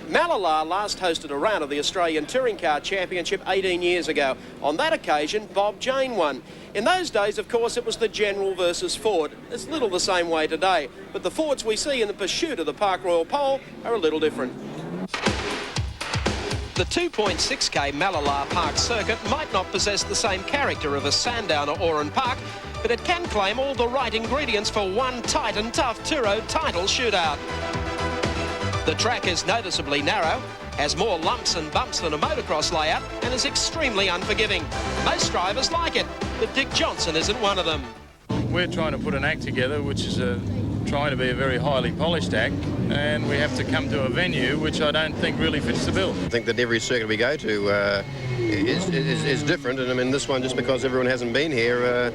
Mallala last hosted a round of the Australian Touring Car Championship 18 years ago. On that occasion, Bob Jane won. In those days, of course, it was the General versus Ford. It's little the same way today, but the Fords we see in the pursuit of the Park Royal Pole are a little different. The 2.6k Mallala Park circuit might not possess the same character of a Sandown or Oran Park, but it can claim all the right ingredients for one tight and tough Turo title shootout. The track is noticeably narrow, has more lumps and bumps than a motocross layout, and is extremely unforgiving. Most drivers like it, but Dick Johnson isn't one of them. We're trying to put an act together which is trying to be a very highly polished act, and we have to come to a venue which I don't think really fits the bill. I think that every circuit we go to is different, and I mean this one, just because everyone hasn't been here,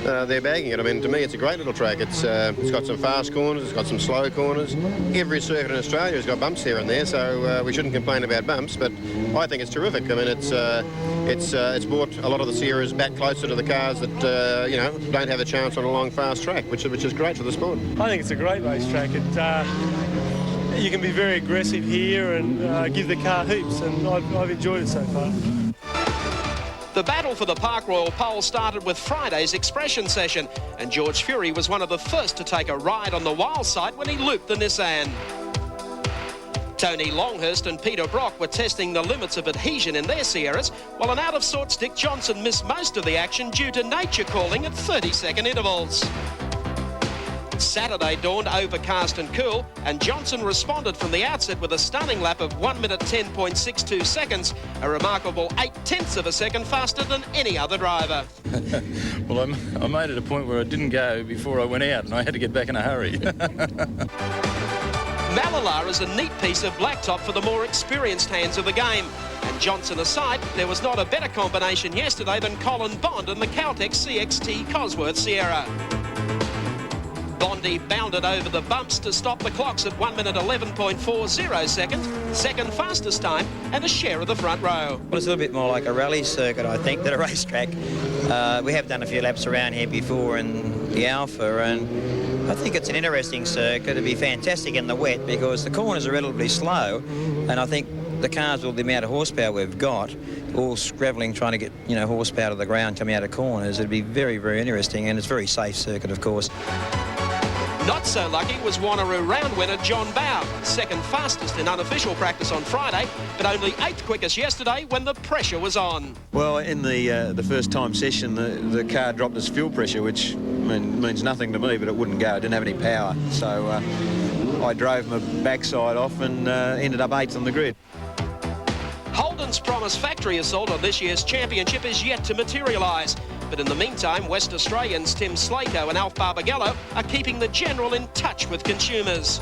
they're bagging it. I mean, to me, it's a great little track. It's got some fast corners, it's got some slow corners. Every circuit in Australia has got bumps here and there, so we shouldn't complain about bumps. But I think it's terrific. I mean, it's brought a lot of the Sierras back closer to the cars that you know, don't have a chance on a long, fast track, which is great for the sport. I think it's a great racetrack. You can be very aggressive here and give the car heaps, and I've enjoyed it so far. The battle for the Park Royal Pole started with Friday's expression session, and George Fury was one of the first to take a ride on the wild side when he looped the Nissan. Tony Longhurst and Peter Brock were testing the limits of adhesion in their Sierras, while an out-of-sorts Dick Johnson missed most of the action due to nature calling at 30-second intervals. Saturday dawned overcast and cool, and Johnson responded from the outset with a stunning lap of 1 minute 10.62 seconds, a remarkable 0.8 of a second faster than any other driver. Well, I made it a point where I didn't go before I went out, and I had to get back in a hurry. Mallala is a neat piece of blacktop for the more experienced hands of the game. And Johnson aside, there was not a better combination yesterday than Colin Bond and the Caltex CXT Cosworth Sierra. Bondi bounded over the bumps to stop the clocks at 1 minute 11.40 seconds, second fastest time, and a share of the front row. Well, it's a little bit more like a rally circuit, I think, than a racetrack. We have done a few laps around here before in the Alpha, and I think it's an interesting circuit. It'd be fantastic in the wet because the corners are relatively slow, and I think the cars with the amount of horsepower we've got, all scrabbling, trying to get, you know, horsepower to the ground coming out of corners, it'd be very, very interesting, and it's a very safe circuit, of course. Not so lucky was Wanneroo round winner John Bow, second fastest in unofficial practice on Friday, but only 8th quickest yesterday when the pressure was on. Well, in the first time session, the car dropped its fuel pressure, which means nothing to me, but it wouldn't go. It didn't have any power. So I drove my backside off and ended up 8th on the grid. Holden's promised factory assault on this year's championship is yet to materialise. But in the meantime, West Australians Tim Slato and Alf Barbagallo are keeping the General in touch with consumers.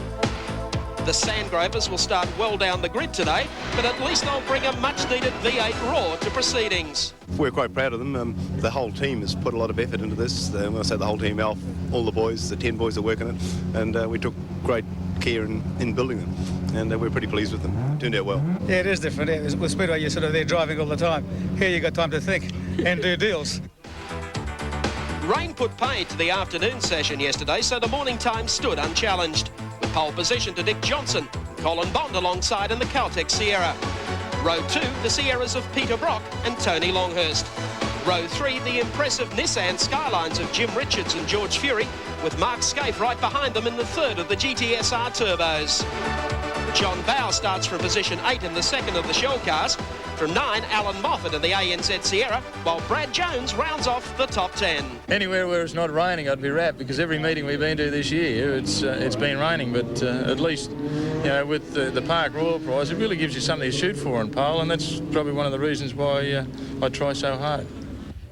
The Sandgropers will start well down the grid today, but at least they'll bring a much-needed V8 roar to proceedings. We're quite proud of them. The whole team has put a lot of effort into this. When I say the whole team, Alf, all the boys, the 10 boys that work on it, and we took great care in building them, and we're pretty pleased with them. It turned out well. Yeah, it is different. Yeah, with Speedway, you're sort of there driving all the time. Here you got time to think and do deals. Rain put paid to the afternoon session yesterday, so the morning time stood unchallenged, with pole position to Dick Johnson, Colin Bond alongside in the Caltex Sierra. Row 2, the Sierras of Peter Brock and Tony Longhurst. Row 3, the impressive Nissan Skylines of Jim Richards and George Fury, with Mark Scaife right behind them in the third of the GTSR turbos. John Bow starts from position 8 in the second of the shell cars. From 9, Alan Moffat in the ANZ Sierra, while Brad Jones rounds off the top 10. Anywhere where it's not raining, I'd be wrapped, because every meeting we've been to this year, it's been raining. But at least, you know, with the Park Royal Prize, it really gives you something to shoot for on pole, and that's probably one of the reasons why I try so hard.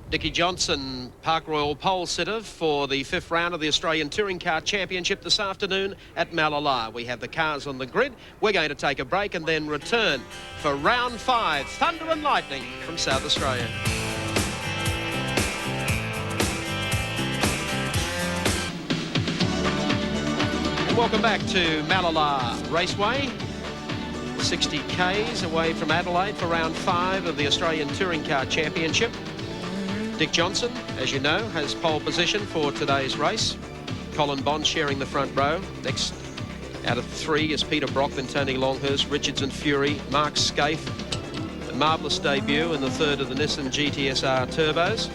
Dickie Johnson, Park Royal pole sitter for the 5th round of the Australian Touring Car Championship this afternoon at Mallala. We have the cars on the grid. We're going to take a break and then return for round 5, Thunder and Lightning from South Australia. And welcome back to Mallala Raceway. 60 k's away from Adelaide for round 5 of the Australian Touring Car Championship. Dick Johnson, as you know, has pole position for today's race. Colin Bond sharing the front row. Next Out of 3 is Peter Brock, then Tony Longhurst, Richards and Fury, Mark Scaife. A marvellous debut in the 3rd of the Nissan GTSR Turbos.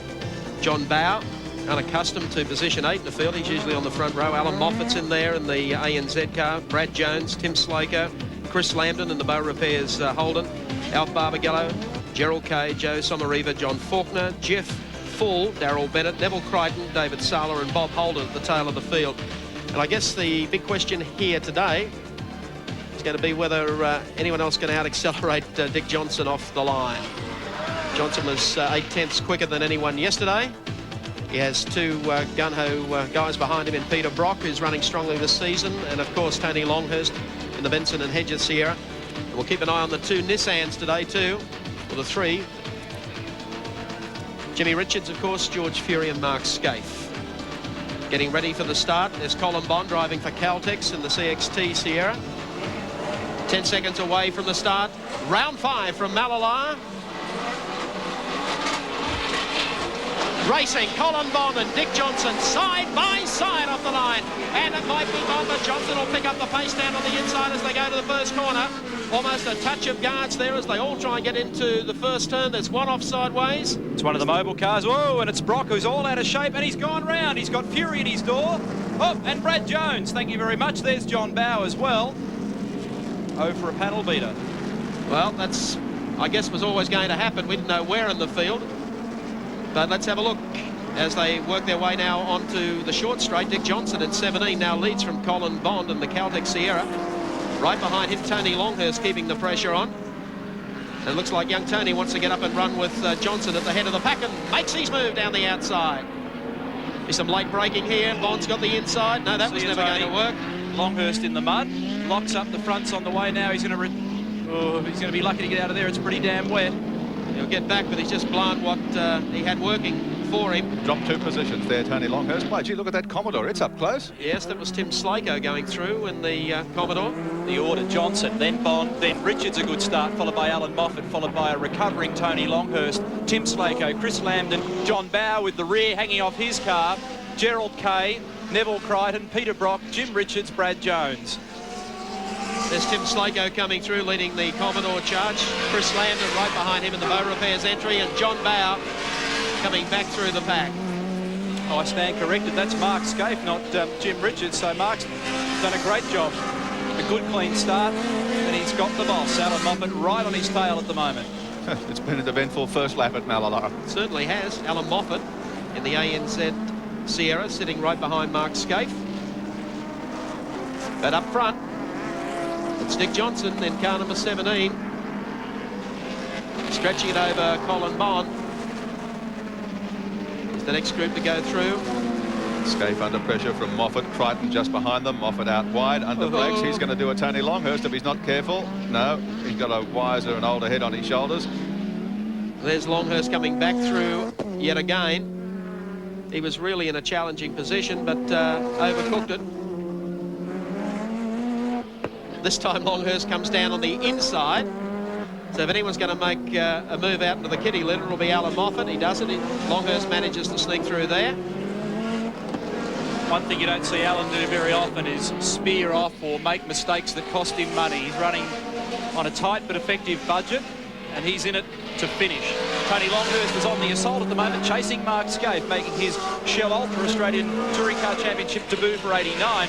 John Bow, unaccustomed to position 8 in the field. He's usually on the front row. Alan Moffat's in there in the ANZ car. Brad Jones, Tim Slaker, Chris Lambden in the Bow Repairs Holden. Alf Barbagallo, Gerald Kay, Joe Somariva, John Faulkner, Jeff Full, Darryl Bennett, Neville Crichton, David Sala and Bob Holden at the tail of the field. And I guess the big question here today is going to be whether anyone else can out-accelerate Dick Johnson off the line. Johnson was 8/10ths quicker than anyone yesterday. He has 2 gun-ho guys behind him in Peter Brock, who's running strongly this season, and of course Tony Longhurst in the Benson and Hedges Sierra. And we'll keep an eye on the 2 Nissans today too, or the 3. Jimmy Richards, of course, George Fury and Mark Scaife. Getting ready for the start. There's Colin Bond driving for Caltex in the CXT Sierra. 10 seconds away from the start. Round 5 from Mallala. Racing, Colin Bond and Dick Johnson side by side off the line. And it might be Bond, but Johnson will pick up the pace down on the inside as they go to the first corner. Almost a touch of guards there as they all try and get into the first turn. There's one off sideways. It's one of the mobile cars. Whoa, and it's Brock who's all out of shape, and he's gone round. He's got Fury at his door. Oh, and Brad Jones, thank you very much. There's John Bow as well. Oh, for a panel beater. Well, that's, I guess, was always going to happen. We didn't know where in the field. But let's have a look as they work their way now onto the short straight. Dick Johnson at 17 now leads from Colin Bond and the Caltex Sierra. Right behind him, Tony Longhurst keeping the pressure on. And it looks like young Tony wants to get up and run with Johnson at the head of the pack and makes his move down the outside. There's some late braking here. Bond's got the inside. No, that was never going to work. Longhurst in the mud. Locks up the fronts on the way now. He's going to be lucky to get out of there. It's pretty damn wet. He'll get back, but he's just blown what he had working for him. Dropped 2 positions there, Tony Longhurst. Why, gee, look at that Commodore. It's up close. Yes, that was Tim Slaker going through in the Commodore. The order, Johnson, then Bond, then Richards, a good start, followed by Alan Moffat, followed by a recovering Tony Longhurst, Tim Slaker, Chris Lambden, John Bow with the rear hanging off his car, Gerald Kay, Neville Crichton, Peter Brock, Jim Richards, Brad Jones. There's Tim Slaker coming through, leading the Commodore charge. Chris Lambden right behind him in the Bow Repairs entry, and John Bow coming back through the pack. Oh, I stand corrected. That's Mark Scaife, not Jim Richards. So Mark's done a great job. A good, clean start, and he's got the boss, Alan Moffat, right on his tail at the moment. It's been an eventful first lap at Mallala. It certainly has. Alan Moffat in the ANZ Sierra, sitting right behind Mark Scaife. But up front, it's Dick Johnson, then car number 17. Stretching it over Colin Bond. Is the next group to go through. Scaife under pressure from Moffat. Crichton just behind them. Moffat out wide under brakes. He's going to do a Tony Longhurst if he's not careful. No, he's got a wiser and older head on his shoulders. There's Longhurst coming back through yet again. He was really in a challenging position, but overcooked it. This time Longhurst comes down on the inside. So if anyone's going to make a move out into the kitty litter, it'll be Alan Moffat. He does it. Longhurst manages to sneak through there. One thing you don't see Alan do very often is spear off or make mistakes that cost him money. He's running on a tight but effective budget, and he's in it to finish. Tony Longhurst is on the assault at the moment, chasing Mark Scaife, making his Shell Ultra Australian Touring Car Championship debut for '89.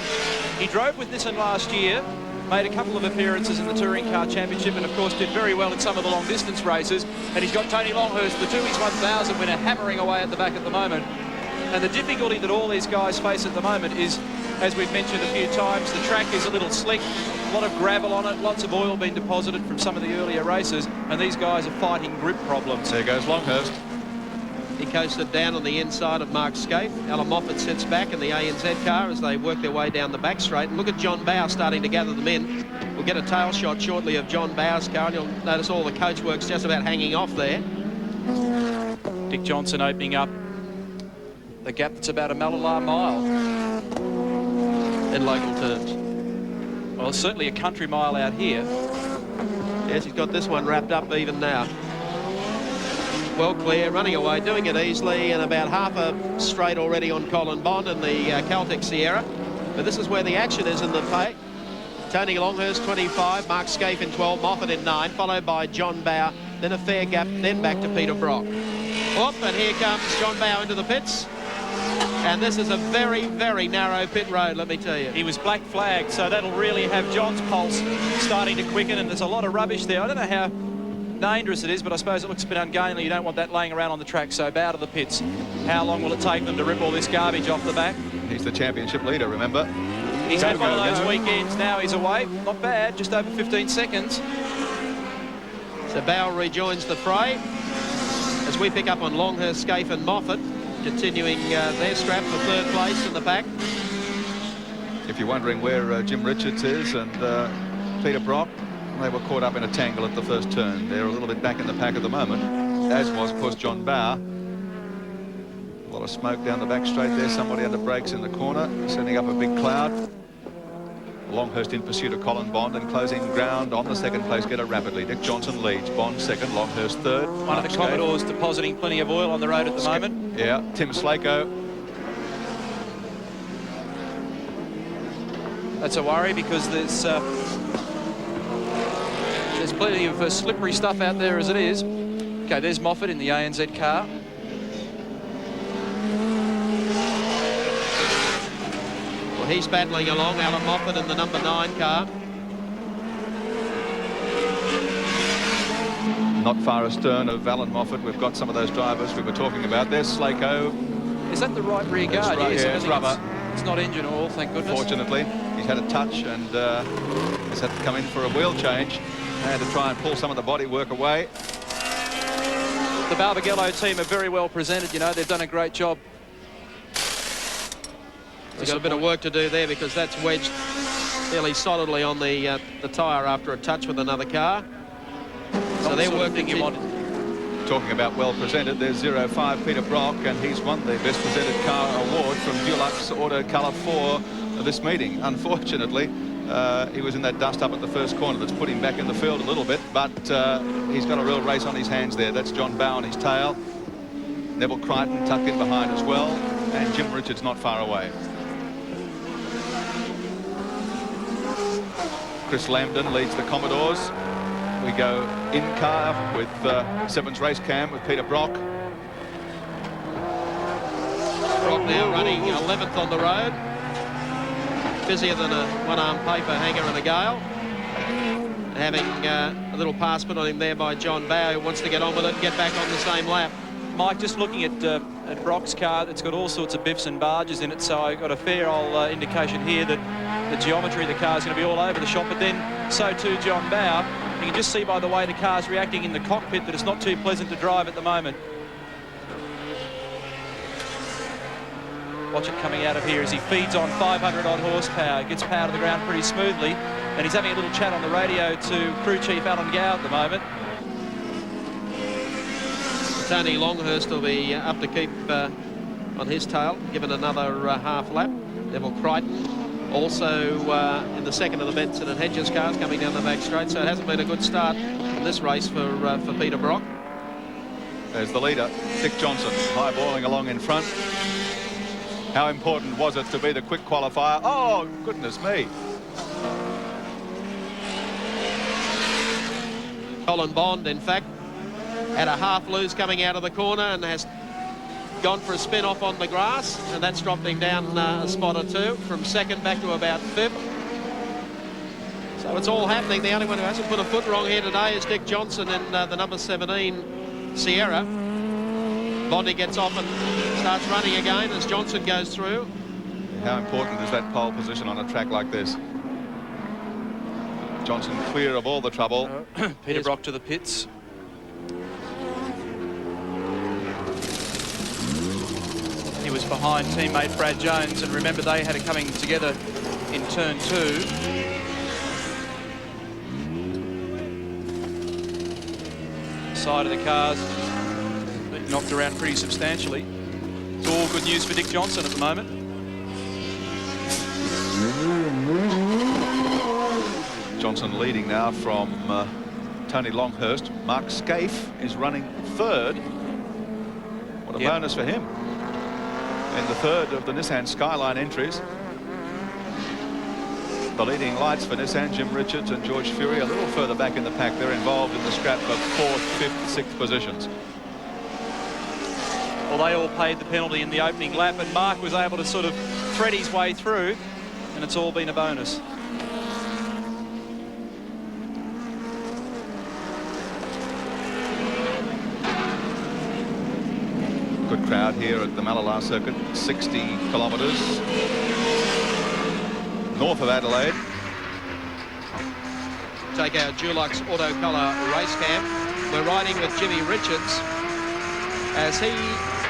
He drove with Nissan last year, made a couple of appearances in the Touring Car Championship, and of course did very well in some of the long distance races. And he's got Tony Longhurst, the Tooheys 1000 winner, hammering away at the back at the moment. And the difficulty that all these guys face at the moment is, as we've mentioned a few times, the track is a little slick, a lot of gravel on it, lots of oil being deposited from some of the earlier races, and these guys are fighting grip problems. There goes Longhurst. He coasted down on the inside of Mark Scaife. Alan Moffat sits back in the ANZ car as they work their way down the back straight. And look at John Bow starting to gather them in. We'll get a tail shot shortly of John Bow's car, and you'll notice all the coach work's just about hanging off there. Dick Johnson opening up the gap that's about a Mallala mile. In local terms. Well, it's certainly a country mile out here. Yes, he's got this one wrapped up even now. Well clear, running away, doing it easily, and about half a straight already on Colin Bond and the Caltex Sierra. But this is where the action is in the pack. Tony Longhurst 25, Mark Scaife in 12, Moffat in 9, followed by John Bower, then a fair gap, then back to Peter Brock. Up, and here comes John Bower into the pits. And this is a very, very narrow pit road, let me tell you. He was black flagged, so that'll really have John's pulse starting to quicken, and there's a lot of rubbish there. I don't know how dangerous it is, but I suppose it looks a bit ungainly. You don't want that laying around on the track, so bow to the pits. How long will it take them to rip all this garbage off the back? He's the championship leader, remember? He's had one of those weekends. Now he's away. Not bad, just over 15 seconds. So Bower rejoins the fray as we pick up on Longhurst, Scaife and Moffat, continuing their scrap for third place in the pack. If you're wondering where Jim Richards is and Peter Brock, they were caught up in a tangle at the first turn. They're a little bit back in the pack at the moment, as was, of course, John Bower. A lot of smoke down the back straight there. Somebody under brakes in the corner, sending up a big cloud. Longhurst in pursuit of Colin Bond and closing ground on the second place getter rapidly. Dick Johnson leads. Bond second, Longhurst third. One of the Commodores depositing plenty of oil on the road at the moment. Yeah, Tim Slako. That's a worry because there's plenty of slippery stuff out there as it is. Okay, there's Moffat in the ANZ car. Well, he's battling along, Alan Moffat in the number 9 car. Not far astern of Alan Moffat. We've got some of those drivers we were talking about. There's Slako. Is that the right rear guard? Right, yes, yeah, it's rubber. It's not engine oil, thank goodness. Fortunately, he's had a touch and has had to come in for a wheel change and to try and pull some of the bodywork away. The Barbagallo team are very well presented, you know, they've done a great job. They've got a bit of work to do there because that's wedged fairly solidly on the tyre after a touch with another car. So they're working you wanted. Talking about well presented, there's 05 Peter Brock, and he's won the best presented car award from Dulux Auto Colour 4 this meeting. Unfortunately, he was in that dust up at the first corner that's put him back in the field a little bit, but he's got a real race on his hands there. That's John Bower on his tail. Neville Crichton tucked in behind as well, and Jim Richards not far away. Chris Lambden leads the Commodores. We go in car with Sevens race cam with Peter Brock. Brock now running 11th on the road. Busier than a one-arm paper hanger in a gale. Having a little pass put on him there by John Bower, who wants to get on with it and get back on the same lap. Mike, just looking at Brock's car, it's got all sorts of biffs and barges in it, so I got a fair old indication here that the geometry of the car is going to be all over the shop, but then so too John Bower. You can just see by the way the car's reacting in the cockpit that it's not too pleasant to drive at the moment. Watch it coming out of here as he feeds on 500 odd horsepower, gets power to the ground pretty smoothly, and he's having a little chat on the radio to crew chief Alan Gow at the moment. Tony Longhurst will be up to keep on his tail, given another half lap. Neville Crichton also in the second of the Benson and Hedges cars coming down the back straight, so it hasn't been a good start in this race for Peter Brock. There's the leader, Dick Johnson, high-balling along in front. How important was it to be the quick qualifier? Oh, goodness me. Colin Bond, in fact, had a half lose coming out of the corner and has gone for a spin off on the grass, and that's dropped him down a spot or two from second back to about 5th. So it's all happening. The only one who hasn't put a foot wrong here today is Dick Johnson in the number 17 Sierra. Bondi gets off and starts running again as Johnson goes through. How important is that pole position on a track like this? Johnson clear of all the trouble. Peter Brock to the pits. He was behind teammate Brad Jones, and remember they had it coming together in turn 2. Side of the cars knocked around pretty substantially. It's all good news for Dick Johnson at the moment. Johnson leading now from Tony Longhurst. Mark Scaife is running third. What a bonus for him. In the third of the Nissan Skyline entries. The leading lights for Nissan, Jim Richards and George Fury, a little further back in the pack. They're involved in the scrap for 4th, 5th, 6th positions. Well, they all paid the penalty in the opening lap, and Mark was able to sort of thread his way through, and it's all been a bonus. Good crowd here at the Mallala circuit, 60 kilometres north of Adelaide. Take our Dulux Auto Colour race cam. We're riding with Jimmy Richards as he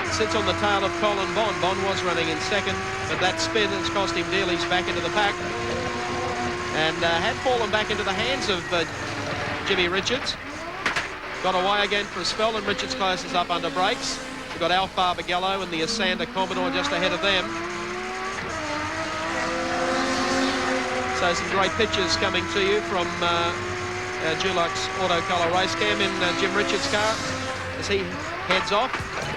sits on the tail of Colin Bond. Bond was running in second, but that spin has cost him dearly. He's back into the pack and had fallen back into the hands of Jimmy Richards. Got away again for a spell, and Richards closes up under brakes. We've got Alf Barbagallo and the Asanda Commodore just ahead of them. So some great pictures coming to you from Dulux Auto Colour race cam in Jim Richards' car as he heads off.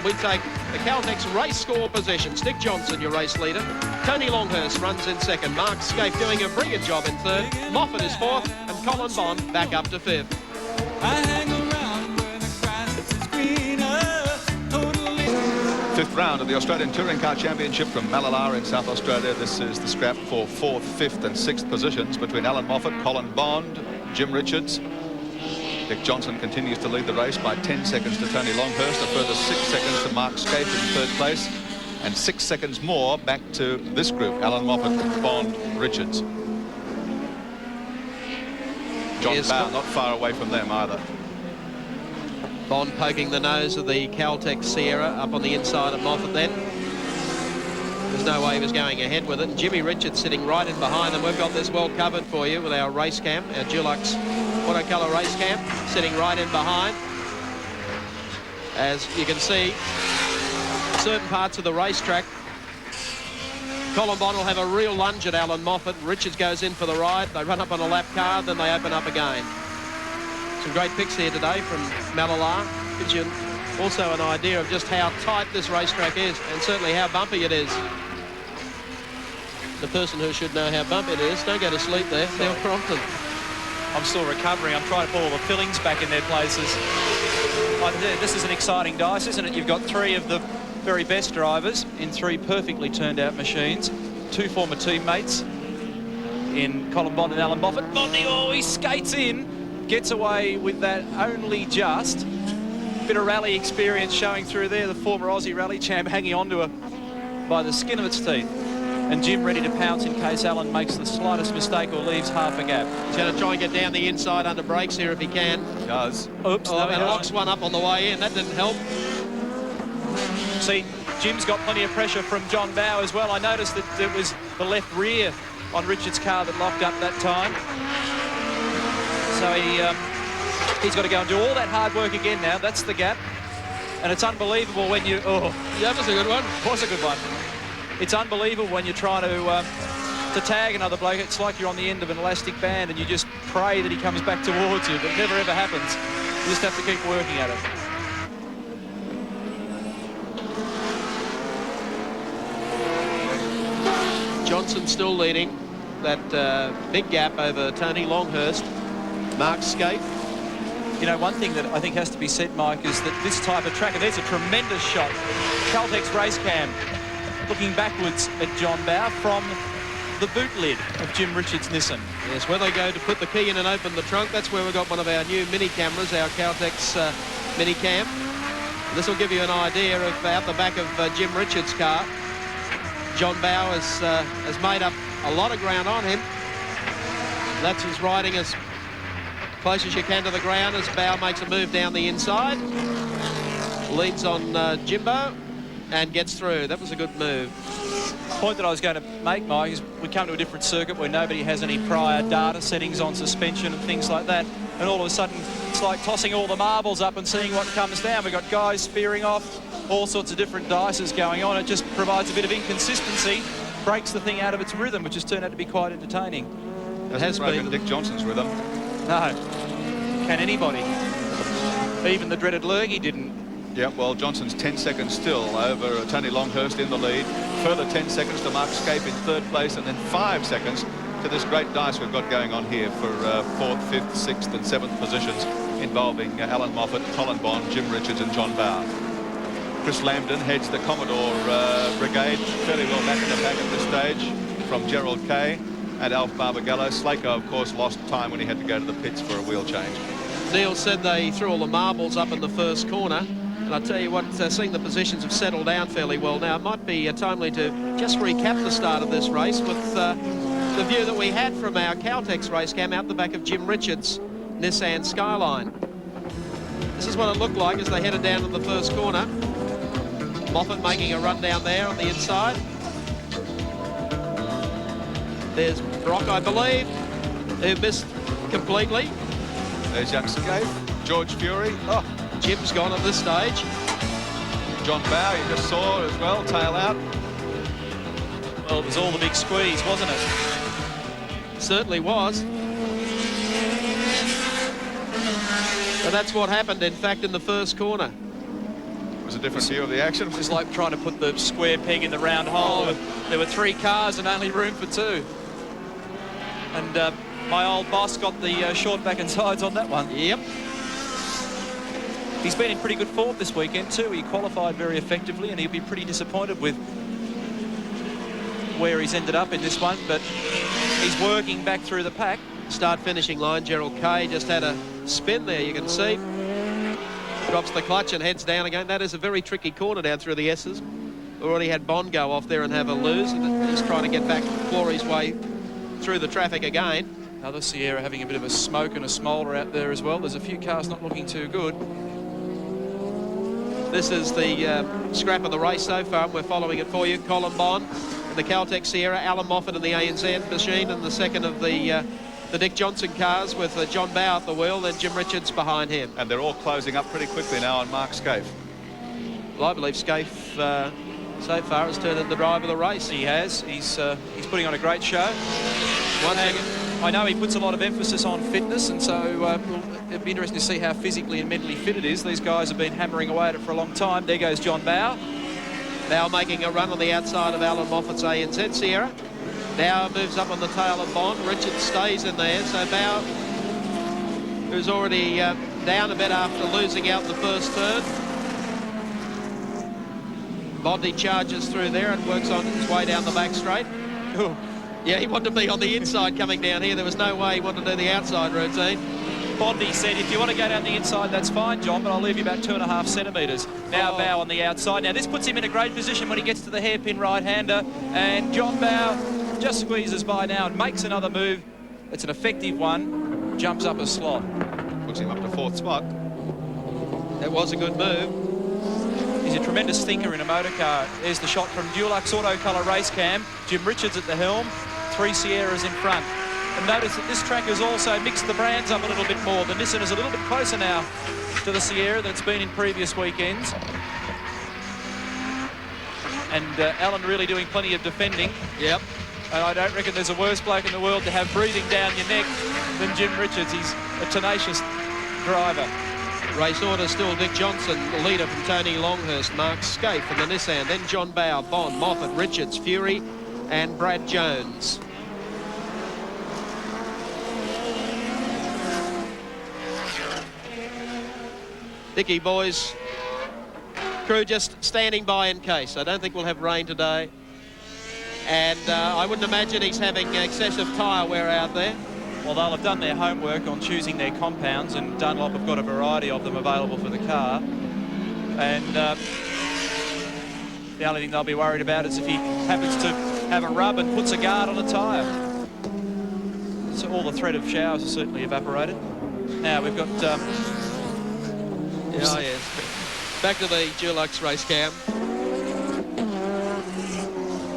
We take the Caltex race score positions. Dick Johnson, your race leader. Tony Longhurst runs in second. Mark Scape doing a brilliant job in third. Moffat is fourth, and Colin Bond back up to fifth. Fifth round of the Australian Touring Car Championship from Mallala in South Australia. This is the scrap for 4th, 5th and 6th positions between Alan Moffat, Colin Bond, Jim Richards. Dick Johnson continues to lead the race by 10 seconds to Tony Longhurst, a further 6 seconds to Mark Scape in third place, and 6 seconds more back to this group, Alan Moffat, Bond, Richards. John Bowe not far away from them either. Bond poking the nose of the Caltex Sierra up on the inside of Moffat then. There's no way he was going ahead with it. And Jimmy Richards sitting right in behind them. We've got this well covered for you with our race cam, our Dulux Auto Colour race cam, sitting right in behind. As you can see, certain parts of the racetrack, Colin Bond will have a real lunge at Alan Moffat. Richards goes in for the ride. They run up on a lap car, then they open up again. Some great pics here today from Mallala. Gives you also an idea of just how tight this racetrack is, and certainly how bumpy it is. The person who should know how bumpy it is, don't go to sleep there, Neil Crompton. I'm still recovering. I'm trying to pull all the fillings back in their places. This is an exciting dice, isn't it? You've got 3 of the very best drivers in 3 perfectly turned out machines. 2 former teammates in Colin Bond and Alan Moffat. Bondy, oh, he skates in, gets away with that only just. Bit of rally experience showing through there. The former Aussie rally champ hanging on to her by the skin of its teeth. And Jim ready to pounce in case Alan makes the slightest mistake or leaves half a gap. He's going to try and get down the inside under brakes here if he can. He does. Oops. Oh, and locks one up on the way in. That didn't help. See, Jim's got plenty of pressure from John Bowe as well. I noticed that it was the left rear on Richard's car that locked up that time. So he's got to go and do all that hard work again now. That's the gap. And it's unbelievable when you... Oh, yeah, that was a good one. Was a good one. It's unbelievable when you're trying to tag another bloke. It's like you're on the end of an elastic band and you just pray that he comes back towards you, but it never ever happens. You just have to keep working at it. Johnson still leading that big gap over Tony Longhurst. Mark Scape. You know, one thing that I think has to be said, Mike, is that this type of track, and there's a tremendous shot. Caltex race cam looking backwards at John Bowe from the boot lid of Jim Richards' Nissan. Yes, where they go to put the key in and open the trunk, that's where we've got one of our new mini cameras, our Caltex mini cam. This will give you an idea of out the back of Jim Richards' car. John Bowe has made up a lot of ground on him. That's his riding as close as you can to the ground as Bowe makes a move down the inside. Leads on Jimbo and gets through. That was a good move. The point that I was going to make, Mike, is we come to a different circuit where nobody has any prior data settings on suspension and things like that, and all of a sudden it's like tossing all the marbles up and seeing what comes down. We've got guys spearing off, all sorts of different dices going on. It just provides a bit of inconsistency, breaks the thing out of its rhythm, which has turned out to be quite entertaining. It has broken Dick Johnson's rhythm. No. Can anybody? Even the dreaded Lurgy didn't. Yeah, well, Johnson's 10 seconds still over Tony Longhurst in the lead. Further 10 seconds to Mark Scape in third place, and then 5 seconds to this great dice we've got going on here for 4th, 5th, 6th and 7th positions involving Alan Moffat, Colin Bond, Jim Richards and John Bauer. Chris Lambden heads the Commodore Brigade fairly well back in the pack at this stage from Gerald Kay and Alf Barbagallo. Slaco, of course, lost time when he had to go to the pits for a wheel change. Neil said they threw all the marbles up in the first corner. And I tell you what, seeing the positions have settled down fairly well now, it might be timely to just recap the start of this race with the view that we had from our Caltex race cam out the back of Jim Richards' Nissan Skyline. This is what it looked like as they headed down to the first corner. Moffat making a run down there on the inside. There's Brock, I believe, who missed completely. There's young Scaife, George Fury. Oh, Jim's gone at this stage. John Bauer, you just saw as well, tail out. Well, it was all the big squeeze, wasn't it? Certainly was. But that's what happened, in fact, in the first corner. It was a different view of the action. It was like trying to put the square peg in the round hole. There were 3 cars and only room for 2. And my old boss got the short back and sides on that one. Yep. He's been in pretty good form this weekend too. He qualified very effectively and he'll be pretty disappointed with where he's ended up in this one, but he's working back through the pack. Start-finishing line, Gerald Kay just had a spin there, you can see. Drops the clutch and heads down again. That is a very tricky corner down through the S's. Already had Bond go off there and have a lose, and he's trying to get back, claw his way through the traffic again. Another Sierra having a bit of a smoke and a smoulder out there as well. There's a few cars not looking too good. This is the scrap of the race so far, and we're following it for you. Colin Bond in the Caltex Sierra, Alan Moffat in the ANZ machine, and the second of the Dick Johnson cars with John Bauer at the wheel, then Jim Richards behind him. And they're all closing up pretty quickly now on Mark Scaife. Well, I believe Scaife so far has turned into the driver of the race. He has. He's putting on a great show. I know he puts a lot of emphasis on fitness, and so it'll be interesting to see how physically and mentally fit it is. These guys have been hammering away at it for a long time. There goes John Bauer. Bauer making a run on the outside of Alan Moffat's ANZ Sierra. Bauer moves up on the tail of Bond. Richards stays in there, so Bauer, who's already down a bit after losing out in the first turn. Bondi charges through there and works on his way down the back straight. Ooh. Yeah, he wanted to be on the inside coming down here. There was no way he wanted to do the outside routine. Bondi said, if you want to go down the inside, that's fine, John, but I'll leave you about 2.5 centimetres. Now Bauer on the outside. Now, this puts him in a great position when he gets to the hairpin right-hander, and John Bauer just squeezes by now and makes another move. It's an effective one. Jumps up a slot. Puts him up to 4th spot. That was a good move. He's a tremendous thinker in a motor car. There's the shot from Dulux Auto Colour Race Cam. Jim Richards at the helm. 3 Sierras in front. And notice that this track has also mixed the brands up a little bit more. The Nissan is a little bit closer now to the Sierra than it's been in previous weekends. And Alan really doing plenty of defending. Yep. And I don't reckon there's a worse bloke in the world to have breathing down your neck than Jim Richards. He's a tenacious driver. Race order still Dick Johnson, the leader from Tony Longhurst, Mark Scaife from the Nissan, then John Bauer, Bond, Moffat, Richards, Fury and Brad Jones. Dickie boys, crew just standing by in case. I don't think we'll have rain today. And I wouldn't imagine he's having excessive tyre wear out there. Well, they'll have done their homework on choosing their compounds, and Dunlop have got a variety of them available for the car. And the only thing they'll be worried about is if he happens to have a rub and puts a guard on a tyre. So all the threat of showers has certainly evaporated. Now we've got... yes. Back to the Dulux race cam.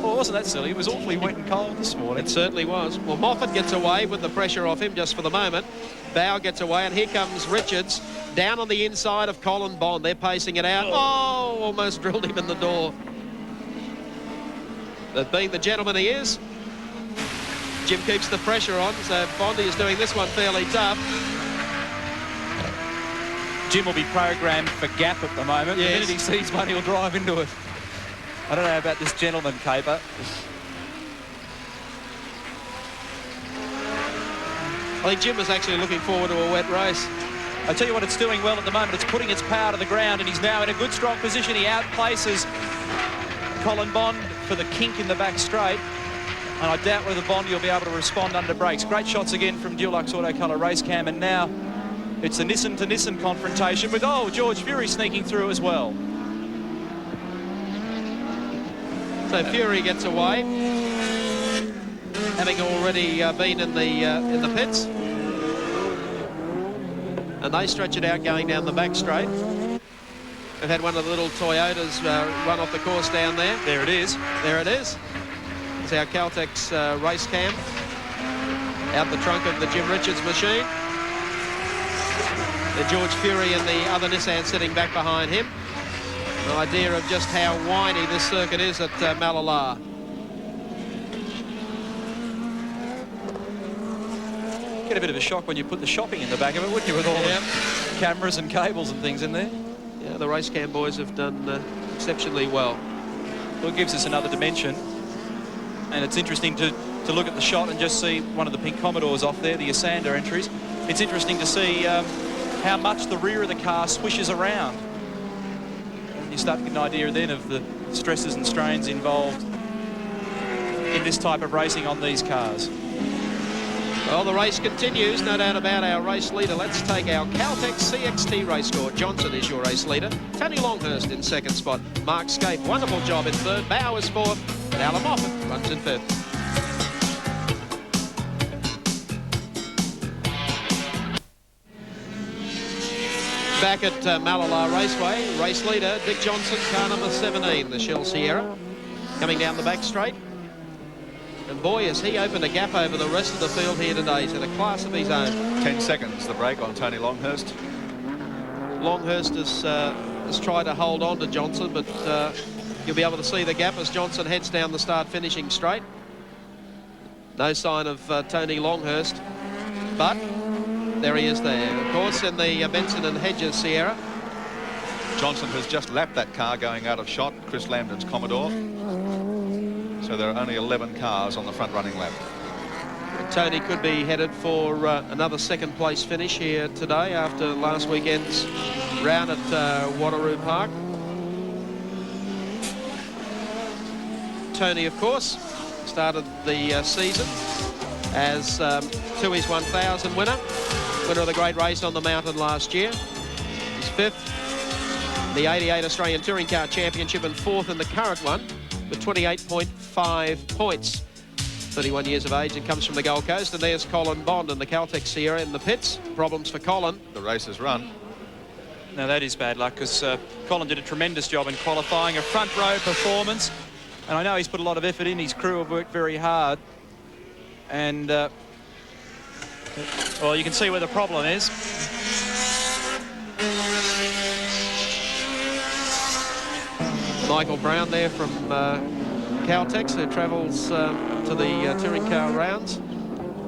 Well, wasn't that silly? It was awfully wet and cold this morning. It certainly was. Well, Moffat gets away with the pressure off him just for the moment. Bauer gets away, and here comes Richards down on the inside of Colin Bond. They're pacing it out. Oh, almost drilled him in the door. But being the gentleman he is, Jim keeps the pressure on, so Bondi is doing this one fairly tough. Jim will be programmed for gap at the moment. Yes. The minute he sees one, he'll drive into it. I don't know about this gentleman caper. I think Jim was actually looking forward to a wet race. I tell you what it's doing well at the moment. It's putting its power to the ground, and he's now in a good, strong position. He outplaces Colin Bond for the kink in the back straight. And I doubt whether Bond will be able to respond under brakes. Great shots again from Dulux Auto Colour Race Cam, and now it's a Nissan to Nissan confrontation with, George Fury sneaking through as well. So Fury gets away, having already been in the pits. And they stretch it out going down the back straight. We've had one of the little Toyotas run off the course down there. There it is. There it is. It's our Caltex race cam out the trunk of the Jim Richards machine. The George Fury and the other Nissan sitting back behind him. An idea of just how whiny this circuit is at Mallala. Get a bit of a shock when you put the shopping in the back of it, wouldn't you, with all the cameras and cables and things in there? Yeah, the race cam boys have done exceptionally well. Well, it gives us another dimension. And it's interesting to look at the shot and just see one of the pink Commodores off there, the Asander entries. It's interesting to see how much the rear of the car swishes around. And you start to get an idea then of the stresses and strains involved in this type of racing on these cars. Well, the race continues, no doubt about our race leader. Let's take our Caltex CXT race score. Johnson is your race leader. Tony Longhurst in second spot. Mark Scape, wonderful job in third. Bowers fourth. And Alan Moffat runs in fifth. Back at Mallala Raceway, race leader Dick Johnson, car number 17, the Shell Sierra, coming down the back straight. And boy, has he opened a gap over the rest of the field here today. He's in a class of his own. 10 seconds the break on Tony Longhurst. Longhurst has tried to hold on to Johnson, but you'll be able to see the gap as Johnson heads down the start-finishing straight. No sign of Tony Longhurst, but there he is there. Of course, in the Benson and Hedges Sierra. Johnson has just lapped that car going out of shot, Chris Lambden's Commodore. So there are only 11 cars on the front-running lap. Tony could be headed for another second-place finish here today after last weekend's round at Wateroo Park. Tony, of course, started the season as Tui's 1000 winner of the great race on the mountain last year. He's fifth, the 88 Australian Touring Car Championship, and fourth in the current one with 28.5 points. 31 years of age and comes from the Gold Coast. And there's Colin Bond in the Caltex Sierra in the pits. Problems for Colin. The race is run. Now that is bad luck, because Colin did a tremendous job in qualifying, a front row performance. And I know he's put a lot of effort in. His crew have worked very hard. And, well, you can see where the problem is. Michael Brown there from Caltex, who travels to the touring car rounds.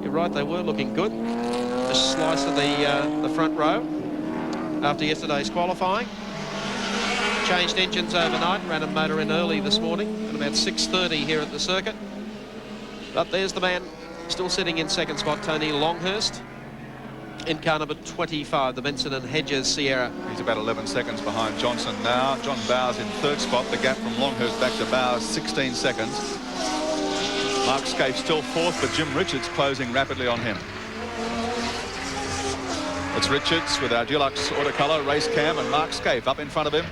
You're right, they were looking good. A slice of the front row after yesterday's qualifying. Changed engines overnight, ran a motor in early this morning at about 6:30 here at the circuit. But there's the man still sitting in second spot, Tony Longhurst, in car number 25, the Benson and Hedges Sierra. He's about 11 seconds behind Johnson now. John Bowers in third spot. The gap from Longhurst back to Bowers, 16 seconds. Mark Scape still fourth, but Jim Richards closing rapidly on him. It's Richards with our Dulux Autocolor race cam, and Mark Scape up in front of him,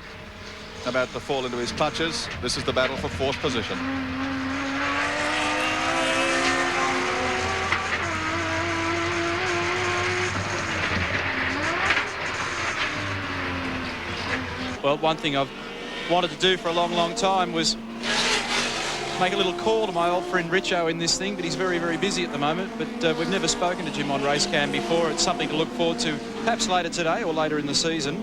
about to fall into his clutches. This is the battle for fourth position. Well, one thing I've wanted to do for a long, long time was make a little call to my old friend Richo in this thing, but he's very, very busy at the moment. But we've never spoken to Jim on race cam before. It's something to look forward to, perhaps later today or later in the season.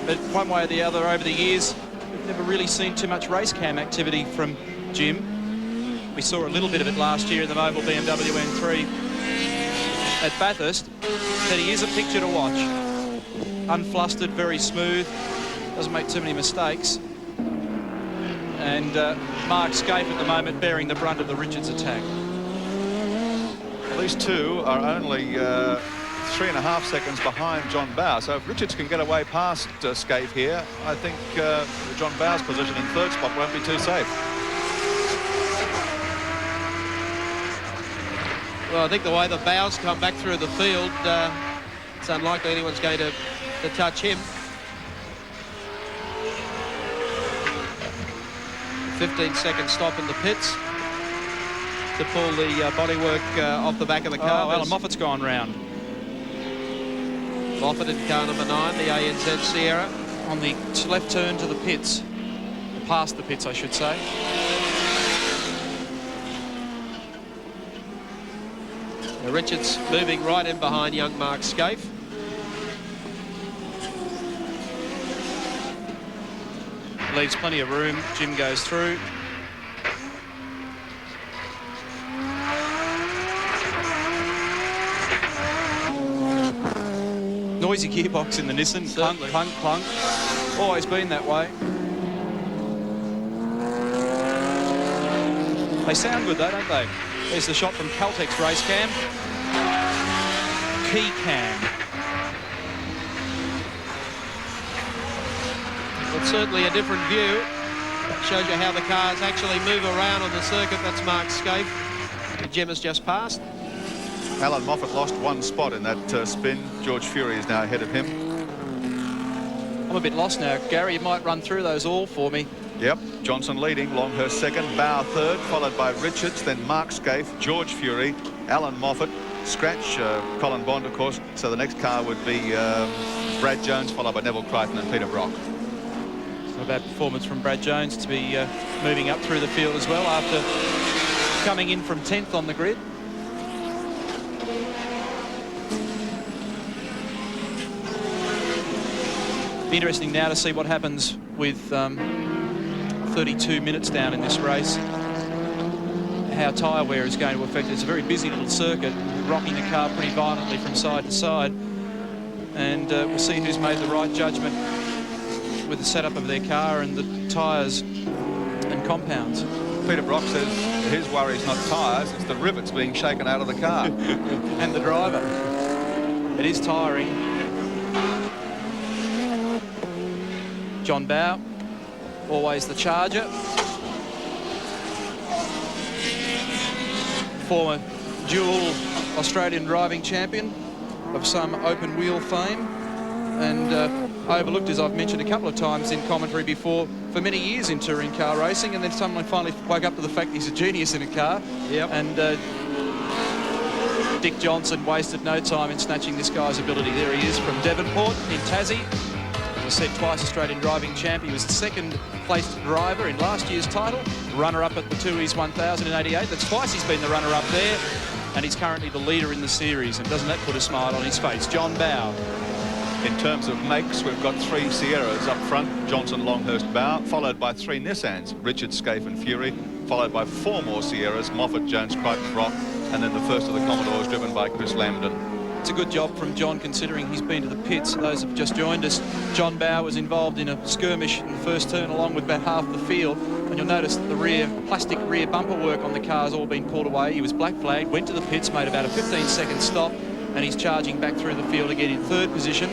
But one way or the other, over the years, we've never really seen too much race cam activity from Jim. We saw a little bit of it last year in the mobile BMW M3 at Bathurst. But he is a picture to watch. Unflustered, very smooth, doesn't make too many mistakes. And Mark Scape at the moment bearing the brunt of the Richards attack. These two are only 3.5 seconds behind John Bower. So if Richards can get away past Scaife here, I think John Bower's position in third spot won't be too safe. Well, I think the way the Bowers come back through the field, it's unlikely anyone's going to touch him. 15-second stop in the pits to pull the bodywork off the back of the car. Oh, Alan Moffat's gone round. Moffat in car number 9, the ANZ Sierra. On the left turn to the pits. Past the pits, I should say. Now Richards moving right in behind young Mark Scaife. Leaves plenty of room. Jim goes through. Noisy gearbox in the Nissan. Clunk, clunk, clunk. Always been that way. They sound good though, don't they? There's the shot from Caltech's race cam. Key cam. It's certainly a different view. Shows you how the cars actually move around on the circuit. That's Mark Scaife. Jim has just passed. Alan Moffat lost 1 spot in that spin. George Fury is now ahead of him. I'm a bit lost now. Gary, you might run through those all for me. Yep, Johnson leading, Longhurst second, Bower third, followed by Richards, then Mark Scaife, George Fury, Alan Moffat, Scratch, Colin Bond, of course. So the next car would be Brad Jones, followed by Neville Crichton and Peter Brock. Not a bad performance from Brad Jones to be moving up through the field as well after coming in from 10th on the grid. Be interesting now to see what happens with 32 minutes down in this race. How tyre wear is going to affect it. It's a very busy little circuit, rocking the car pretty violently from side to side. And we'll see who's made the right judgment with the setup of their car and the tyres and compounds. Peter Brock says his worry is not tyres, it's the rivets being shaken out of the car. And the driver. It is tiring. John Bower, always the charger. Former dual Australian driving champion of some open wheel fame, and overlooked, as I've mentioned a couple of times in commentary before, for many years in touring car racing, and then someone finally woke up to the fact he's a genius in a car. Yep. And Dick Johnson wasted no time in snatching this guy's ability. There he is from Devonport in Tassie. As I said, twice Australian driving champ. He was the second placed driver in last year's title, runner-up at the Tooheys 1000 in '88. That's twice he's been the runner-up there, and he's currently the leader in the series. And doesn't that put a smile on his face? John Bower. In terms of makes, we've got 3 Sierras up front, Johnson, Longhurst, Bower, followed by 3 Nissans, Richards, Scaife and Fury, followed by 4 more Sierras, Moffat, Jones, Crichton, Brock, and then the first of the Commodores driven by Chris Lambden. It's a good job from John, considering he's been to the pits. Those have just joined us. John Bower was involved in a skirmish in the first turn along with about half the field, and you'll notice that the plastic rear bumper work on the car's all been pulled away. He was black flagged, went to the pits, made about a 15-second stop, and he's charging back through the field again in 3rd position.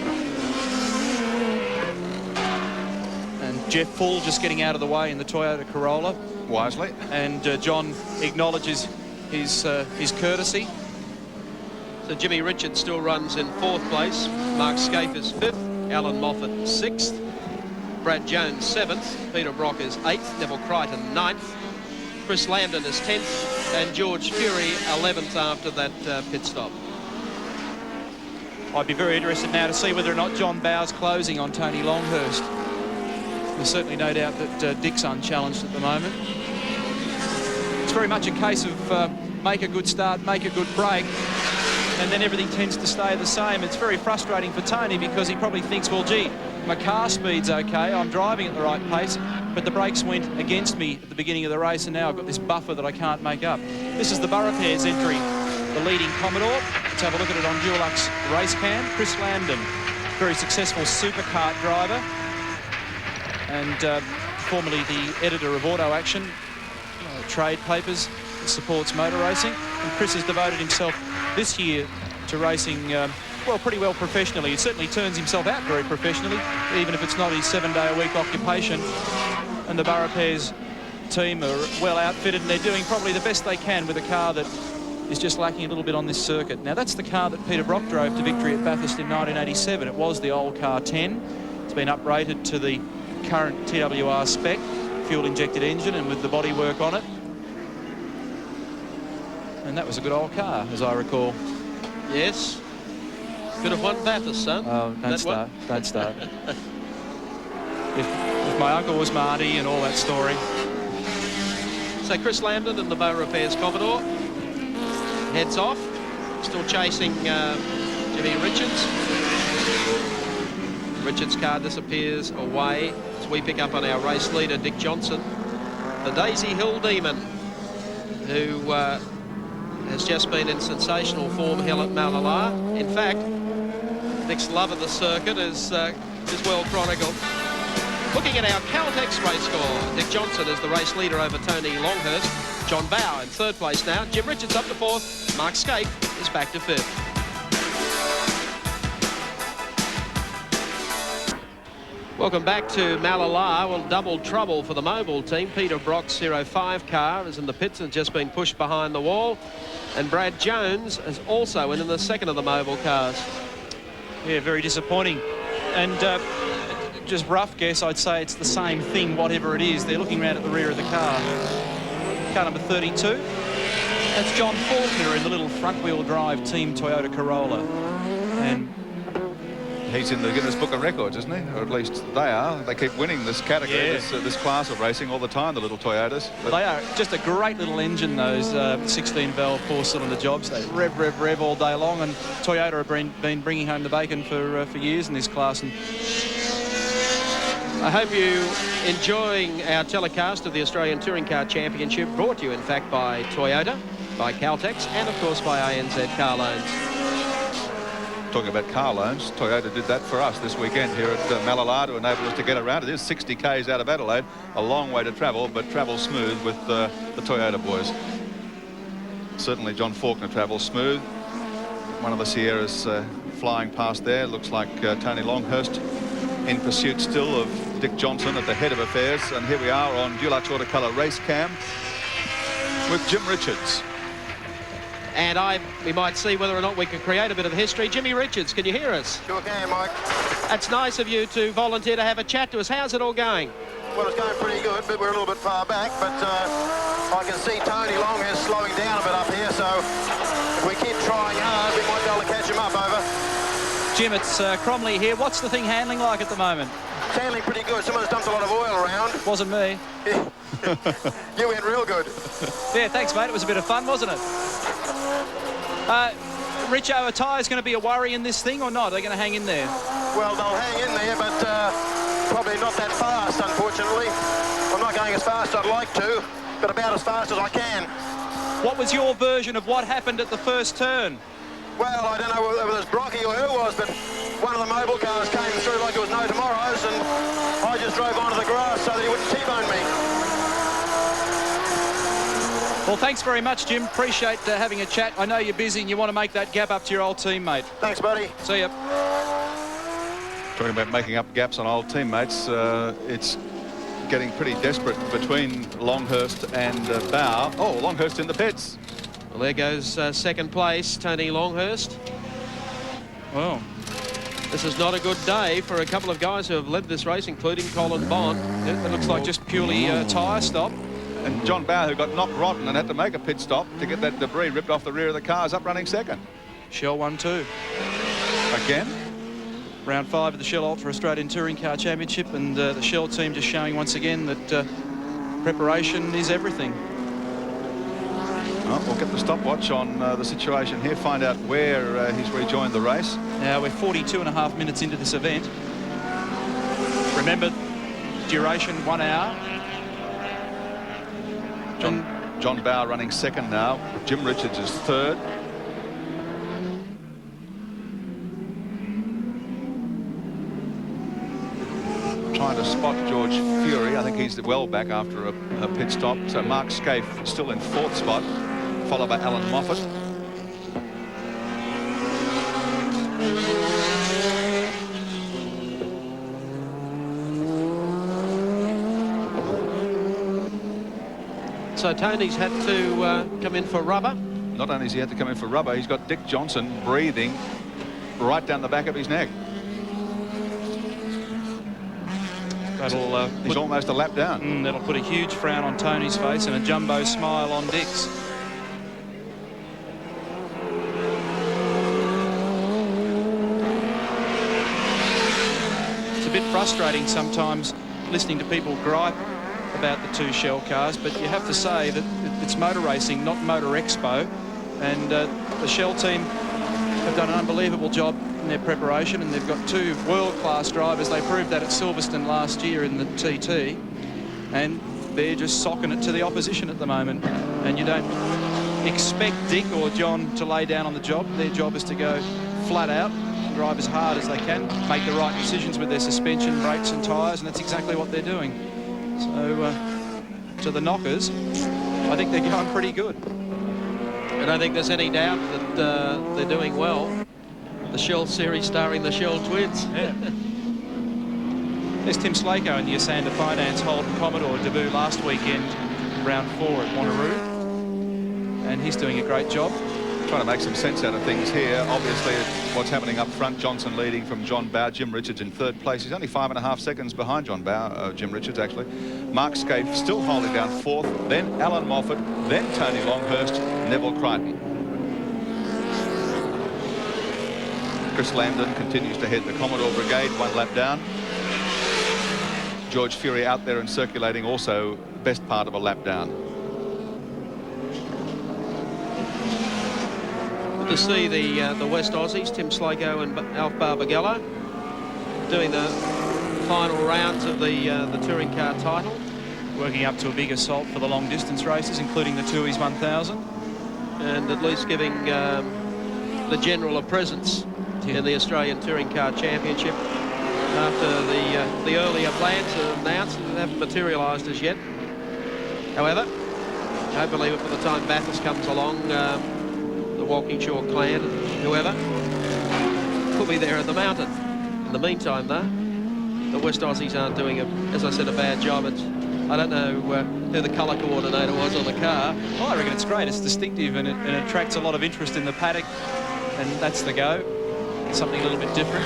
And Jeff Full just getting out of the way in the Toyota Corolla. Wisely. And John acknowledges his courtesy. So Jimmy Richards still runs in 4th place. Mark Scaife is 5th. Alan Moffat 6th. Brad Jones 7th. Peter Brock is 8th. Neville Crichton 9th. Chris Lambden is 10th. And George Fury 11th after that pit stop. I'd be very interested now to see whether or not John Bower's closing on Tony Longhurst. There's certainly no doubt that Dick's unchallenged at the moment. It's very much a case of make a good start, make a good break, and then everything tends to stay the same. It's very frustrating for Tony because he probably thinks, well, gee, my car speed's okay, I'm driving at the right pace, but the brakes went against me at the beginning of the race, and now I've got this buffer that I can't make up. This is the Borough Pairs entry, the leading Commodore. Let's have a look at it on Dulux race cam. Chris Lambden, very successful supercart driver, and formerly the editor of Auto Action, trade papers that supports motor racing. And Chris has devoted himself this year to racing, well, pretty well professionally. He certainly turns himself out very professionally, even if it's not his 7-day-a-week occupation. And the Borough Pairs team are well outfitted, and they're doing probably the best they can with a car that is just lacking a little bit on this circuit. Now, that's the car that Peter Brock drove to victory at Bathurst in 1987. It was the old car 10. It's been uprated to the current TWR spec, fuel-injected engine, and with the bodywork on it. And that was a good old car, as I recall. Yes. Could have won Bathurst, son. Oh, don't start. Don't start. if my uncle was my auntie and all that story. So Chris Lambden and the Borough Affairs Commodore heads off, still chasing Jimmy Richards. Richards' car disappears away as we pick up on our race leader, Dick Johnson, the Daisy Hill Demon, who has just been in sensational form here at Mallala. In fact, Dick's love of the circuit is well chronicled. Looking at our Caltex race score, Dick Johnson is the race leader over Tony Longhurst. John Bow in third place now. Jim Richards up to fourth. Mark Scape is back to fifth. Welcome back to Mallala. Well, double trouble for the mobile team. Peter Brock's 05 car is in the pits and just been pushed behind the wall. And Brad Jones is also in the second of the mobile cars. Yeah, very disappointing. And just rough guess, I'd say it's the same thing, whatever it is. They're looking around at the rear of the car. Car number 32. That's John Faulkner in the little front-wheel drive Team Toyota Corolla. And he's in the Guinness Book of Records, isn't he? Or at least they are. They keep winning this category, yeah. this class of racing all the time, the little Toyotas. But they are just a great little engine, those 16-valve four-cylinder jobs. They rev, rev, rev all day long, and Toyota have been bringing home the bacon for years in this class. And I hope you're enjoying our telecast of the Australian Touring Car Championship, brought to you, in fact, by Toyota, by Caltex, and, of course, by ANZ Car Loans. Talking about car loans, Toyota did that for us this weekend here at Mallala to enable us to get around. It is 60 k's out of Adelaide, a long way to travel, but travel smooth with the Toyota boys. Certainly John Faulkner travels smooth. One of the Sierras flying past there. Looks like Tony Longhurst in pursuit still of Dick Johnson at the head of affairs. And here we are on Dulux Autocolour Race Cam with Jim Richards. And we might see whether or not we can create a bit of history. Jimmy Richards, can you hear us? Sure can, Mike. That's nice of you to volunteer to have a chat to us. How's it all going? Well, it's going pretty good, but we're a little bit far back. But I can see Tony Longhurst slowing down a bit up here, so if we keep trying hard, we might be able to catch him up. Over. Jim, it's Cromley here. What's the thing handling like at the moment? It's handling pretty good. Someone's dumped a lot of oil around. Wasn't me. You went real good. Yeah, thanks, mate. It was a bit of fun, wasn't it? Richo, are tyres going to be a worry in this thing or not? Are they going to hang in there? Well, they'll hang in there, but probably not that fast, unfortunately. I'm not going as fast as I'd like to, but about as fast as I can. What was your version of what happened at the first turn? Well, I don't know whether it was Brocky or who it was, but one of the mobile cars came through like it was no tomorrow's, and I just drove onto the grass so that he wouldn't T-bone me. Well, thanks very much, Jim. Appreciate having a chat. I know you're busy and you want to make that gap up to your old teammate. Thanks, buddy. See ya. Talking about making up gaps on old teammates, it's getting pretty desperate between Longhurst and Bow. Oh, Longhurst in the pits. Well, there goes second place, Tony Longhurst. Well, this is not a good day for a couple of guys who have led this race, including Colin Bond. It looks like just purely tyre stop. And John Bow, who got knocked rotten and had to make a pit stop to get that debris ripped off the rear of the car, is up running second. Shell 1-2. Again? Round 5 of the Shell Ultra Australian Touring Car Championship, and the Shell team just showing once again that preparation is everything. Well, we'll get the stopwatch on the situation here, find out where he's rejoined the race. Now we're 42.5 minutes into this event. Remember, duration 1 hour. John Bow running second now. Jim Richards is third. Trying to spot George Fury. I think he's well back after a pit stop. So Mark Scaife still in fourth spot. followed by Alan Moffat. So Tony's had to come in for rubber. Not only has he had to come in for rubber, he's got Dick Johnson breathing right down the back of his neck. He's almost a lap down. That'll put a huge frown on Tony's face and a jumbo smile on Dick's. It's a bit frustrating sometimes listening to people gripe about the two Shell cars, but you have to say that it's motor racing, not Motor Expo, and the Shell team have done an unbelievable job in their preparation, and they've got two world-class drivers. They proved that at Silverstone last year in the TT, and they're just socking it to the opposition at the moment. And you don't expect Dick or John to lay down on the job. Their job is to go flat out, drive as hard as they can, make the right decisions with their suspension, brakes and tyres, and that's exactly what they're doing. So to the knockers, I think they're going pretty good. I don't think there's any doubt that they're doing well. The Shell series starring the Shell twins. Yeah. There's Tim Slako in the Asander Finance Holden Commodore debut last weekend, round 4 at Wanneroo, and he's doing a great job. Trying to make some sense out of things here. Obviously, what's happening up front, Johnson leading from John Bowe, Jim Richards in 3rd place. He's only 5.5 seconds behind John Bowe, Jim Richards actually. Mark Scaife still holding down 4th, then Alan Moffat, then Tony Longhurst, Neville Crichton. Chris Landon continues to head the Commodore Brigade, 1 lap down. George Fury out there and circulating, also best part of a lap down. Good to see the West Aussies, Tim Slako and Alf Barbagallo, doing the final rounds of the touring car title. Working up to a big assault for the long distance races, including the Tooheys 1000. And at least giving the general a presence in the Australian Touring Car Championship after the earlier plans are announced and haven't materialised as yet. However, hopefully by the time Bathurst comes along, the Walkingshaw clan and whoever will be there at the mountain. In the meantime, though, the West Aussies aren't doing, as I said, a bad job. I don't know who the colour coordinator was on the car. Well, I reckon it's great. It's distinctive and it attracts a lot of interest in the paddock, and that's the go. Something a little bit different.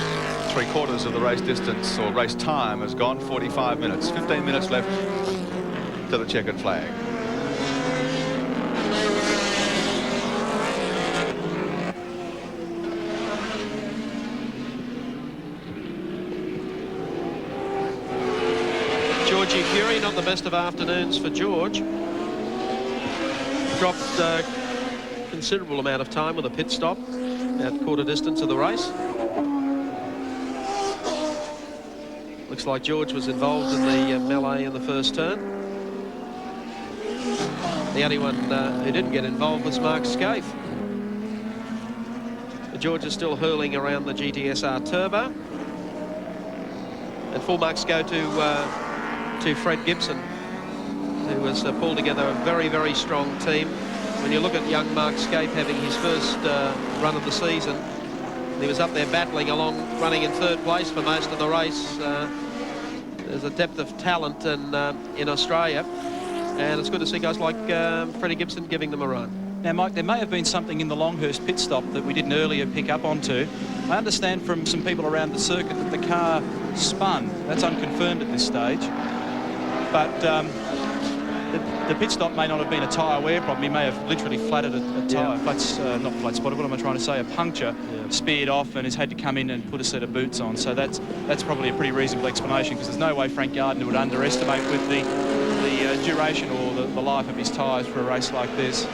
3/4 of the race distance or race time has gone, 45 minutes. 15 minutes left to the checkered flag. Georgie Fury, not the best of afternoons for George. Dropped a considerable amount of time with a pit stop at quarter distance of the race. Looks like George was involved in the melee in the first turn. The only one who didn't get involved was Mark Scaife. But George is still hurling around the GTSR Turbo. And full marks go to Fred Gibson, who has pulled together a very, very strong team. When you look at young Mark Scaife having his first run of the season, he was up there battling along, running in 3rd place for most of the race. There's a depth of talent in Australia, and it's good to see guys like Freddie Gibson giving them a run. Now, Mike, there may have been something in the Longhurst pit stop that we didn't earlier pick up onto. I understand from some people around the circuit that the car spun. That's unconfirmed at this stage. But the pit stop may not have been a tyre wear problem. He may have literally flatted a tyre, not flat spotted, what am I trying to say, a puncture, speared off and has had to come in and put a set of boots on. So that's probably a pretty reasonable explanation, because there's no way Frank Gardner would underestimate with the duration or the life of his tyres for a race like this.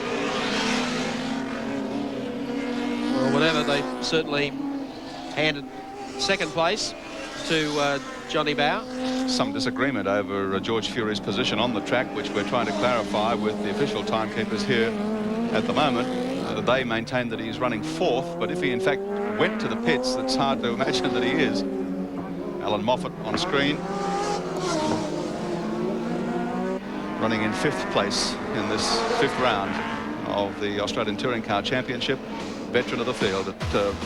Well, whatever, they certainly handed 2nd place to Johnny Bowe. Some disagreement over George Fury's position on the track, which we're trying to clarify with the official timekeepers here at the moment. They maintain that he's running 4th, but if he in fact went to the pits, it's hard to imagine that he is. Alan Moffat on screen, running in 5th place in this 5th round of the Australian Touring Car Championship, veteran of the field at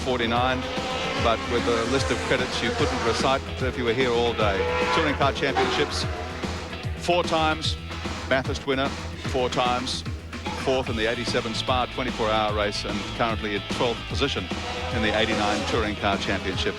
49, but with a list of credits you couldn't recite if you were here all day. Touring Car Championships, 4 times Bathurst winner, 4 times, 4th in the 87 Spa 24-hour race, and currently at 12th position in the 89 Touring Car Championship.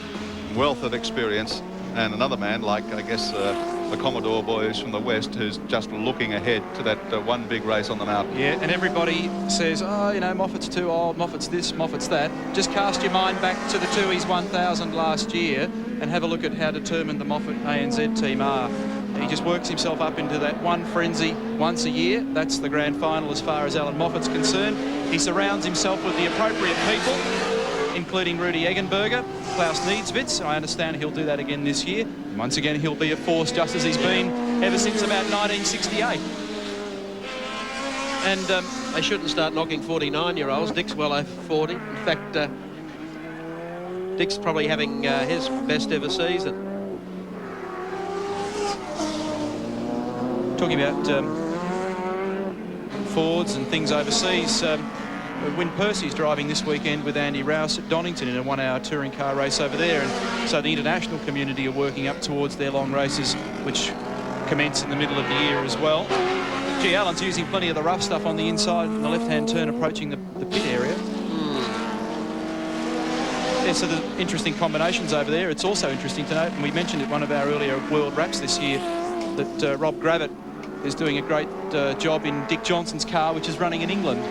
Wealth of experience, and another man like, I guess, the Commodore boys from the West, who's just looking ahead to that one big race on the mountain. Yeah, and everybody says, oh, you know, Moffat's too old, Moffat's this, Moffat's that. Just cast your mind back to the Tooheys 1000 last year and have a look at how determined the Moffat ANZ team are. He just works himself up into that one frenzy once a year. That's the grand final as far as Alan Moffat's concerned. He surrounds himself with the appropriate people, including Rudy Eggenberger, Klaus Niedzwitz. I understand he'll do that again this year. And once again, he'll be a force just as he's been ever since about 1968. And they shouldn't start knocking 49-year-olds. Dick's well over 40. In fact, Dick's probably having his best ever season. Talking about Fords and things overseas, Wyn Percy's driving this weekend with Andy Rouse at Donington in a 1-hour touring car race over there, and so the international community are working up towards their long races, which commence in the middle of the year as well. Gee, Alan's using plenty of the rough stuff on the inside and the left-hand turn approaching the pit area. Yeah, so there's interesting combinations over there. It's also interesting to note, and we mentioned it one of our earlier World Wraps this year, that Rob Gravitt is doing a great job in Dick Johnson's car, which is running in England.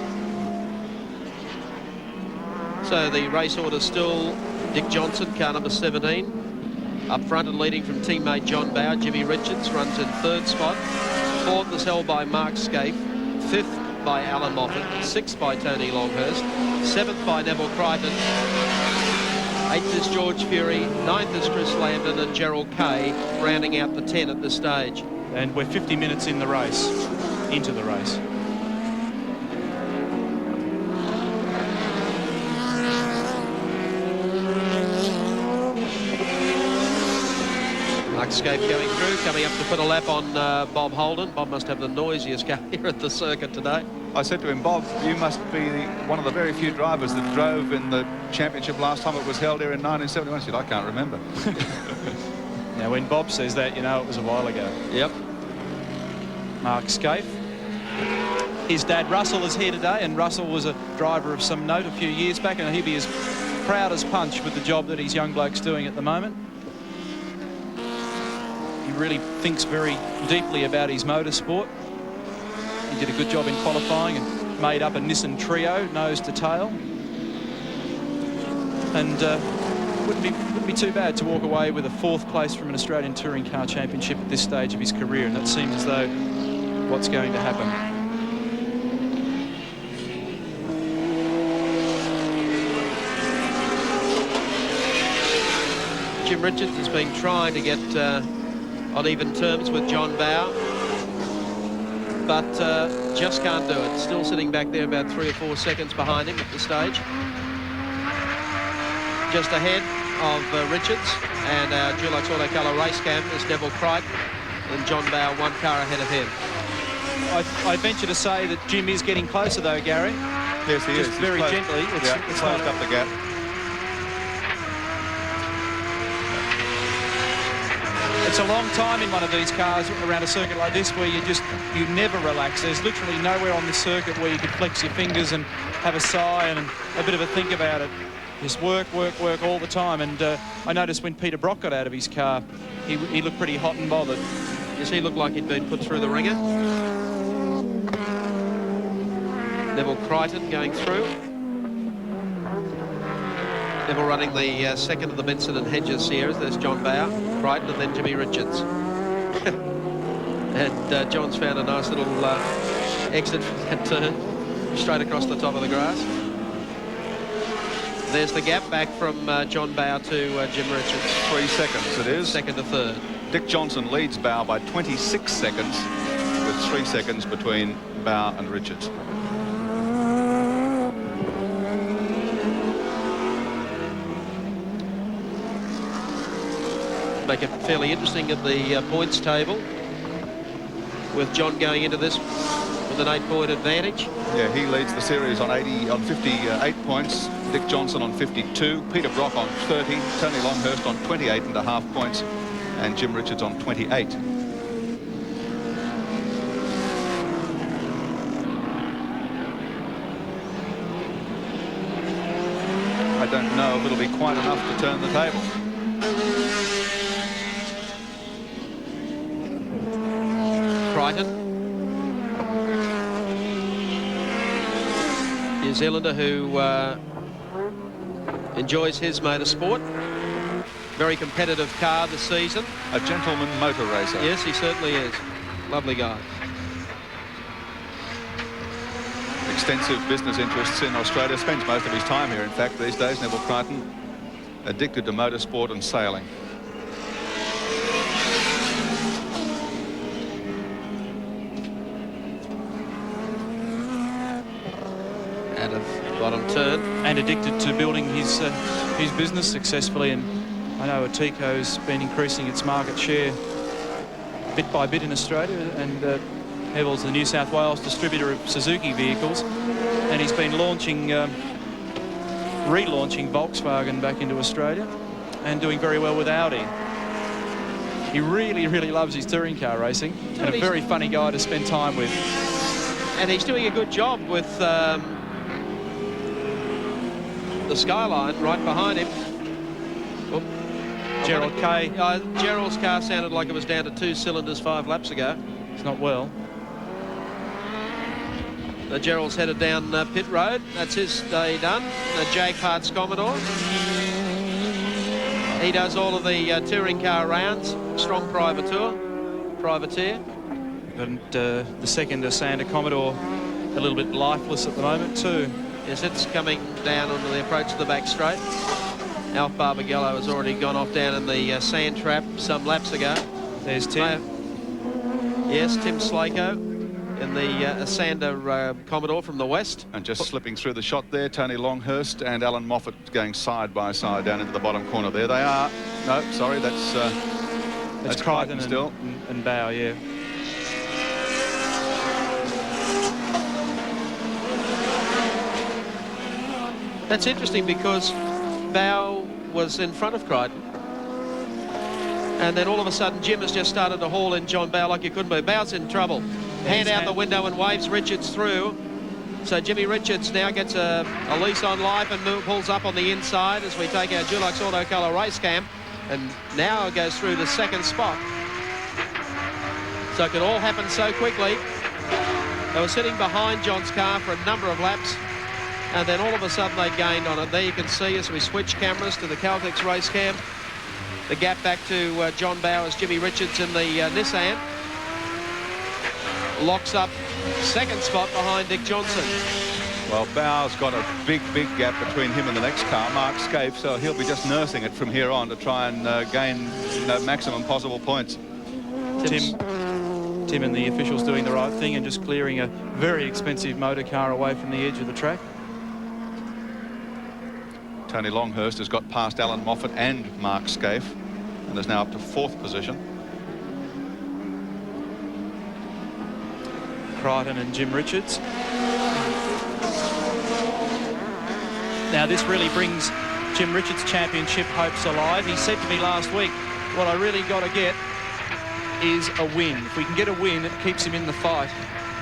So the race order still Dick Johnson, car number 17. Up front and leading from teammate John Bower. Jimmy Richards runs in 3rd spot. 4th is held by Mark Scaife. 5th by Alan Moffat. 6th by Tony Longhurst. 7th by Neville Crichton. 8th is George Fury. 9th is Chris Lambden and Gerald Kay, rounding out the 10 at this stage. And we're 50 minutes in the race, into the race. Mark Scaife going through, coming up to put a lap on Bob Holden. Bob must have the noisiest car here at the circuit today. I said to him, Bob, you must be one of the very few drivers that drove in the championship last time it was held here in 1971. He said, I can't remember. Now, when Bob says that, you know it was a while ago. Yep. Mark Scaife. His dad, Russell, is here today, and Russell was a driver of some note a few years back, and he'll be as proud as punch with the job that his young bloke's doing at the moment. He really thinks very deeply about his motorsport. He did a good job in qualifying and made up a Nissan Trio, nose to tail. And wouldn't be too bad to walk away with a 4th place from an Australian Touring Car Championship at this stage of his career, and that seems as though what's going to happen. Jim Richards has been trying to get on even terms with John Bower, but just can't do it. Still sitting back there about 3 or 4 seconds behind him at the stage. Just ahead of Richards, and our Dulux Autocolor race cam is Neville Crichton, and John Bower 1 car ahead of him. I venture to say that Jim is getting closer though, Gary. Yes, he is. Just very gently. It's closed up the gap. It's a long time in one of these cars around a circuit like this where you never relax. There's literally nowhere on this circuit where you can flex your fingers and have a sigh and a bit of a think about it. Just work, work, work all the time. And I noticed when Peter Brock got out of his car, he looked pretty hot and bothered. Yes, he looked like he'd been put through the ringer. Neville Crichton going through. Neville running the second of the Benson and Hedges series. There's John Bower, Crichton, and then Jimmy Richards. And John's found a nice little exit from that turn, straight across the top of the grass. There's the gap back from John Bower to Jim Richards. 3 seconds it is. 2nd to 3rd. Dick Johnson leads Bower by 26 seconds, with 3 seconds between Bower and Richards. Make it fairly interesting at the points table, with John going into this with with an 8-point advantage. Yeah, he leads the series on 58 points. Dick Johnson on 52. Peter Brock on 30. Tony Longhurst on 28.5 points. And Jim Richards on 28. I don't know if it'll be quite enough to turn the table. Crichton, New Zealander who enjoys his motorsport. Very competitive car this season. A gentleman motor racer. Yes, he certainly is. Lovely guy. Extensive business interests in Australia. Spends most of his time here, in fact, these days, Neville Crichton. Addicted to motorsport and sailing. Out of bottom turn. And addicted to building his business successfully. And I know ATCC's been increasing its market share bit by bit in Australia, and Neville's the New South Wales distributor of Suzuki vehicles, and he's been launching, relaunching Volkswagen back into Australia and doing very well with Audi. He really, really loves his touring car racing, and a very funny guy to spend time with. And he's doing a good job with the Skyline right behind him. Oh. Gerald Kay. Gerald's car sounded like it was down to 2 cylinders 5 laps ago. It's not well. Gerald's headed down pit road. That's his day done. Jag Parts Commodore. He does all of the touring car rounds. Strong privateer. And the second Asanda Commodore a little bit lifeless at the moment too. Yes, it's coming down onto the approach to the back straight. Alf Barbagallo has already gone off down in the sand trap some laps ago. There's Tim. Yes, Tim Slako in the Asanda Commodore from the west. And just slipping through the shot there, Tony Longhurst and Alan Moffat going side by side down into the bottom corner there. They are. No, sorry, that's Crichton still. And Bow, yeah. That's interesting because Bow was in front of Crichton, and then all of a sudden Jim has just started to haul in John Bow like you couldn't believe. Bow's in trouble. Hand out the window and waves Richards through. So Jimmy Richards now gets a lease on life and pulls up on the inside as we take our Dulux Auto Colour race cam, and now it goes through to second spot. So it could all happen so quickly. They were sitting behind John's car for a number of laps, and then all of a sudden they gained on it. There you can see as we switch cameras to the Caltex race cam, the gap back to John Bowers, Jimmy Richards in the Nissan. Locks up second spot behind Dick Johnson. Well, Bowers got a big gap between him and the next car, Mark Scaife, so he'll be just nursing it from here on to try and gain maximum possible points. Tim and the officials doing the right thing and just clearing a very expensive motor car away from the edge of the track. Tony Longhurst has got past Alan Moffat and Mark Scaife and is now up to 4th position. Crichton and Jim Richards. Now this really brings Jim Richards' championship hopes alive. He said to me last week, what I really got to get is a win. If we can get a win, it keeps him in the fight.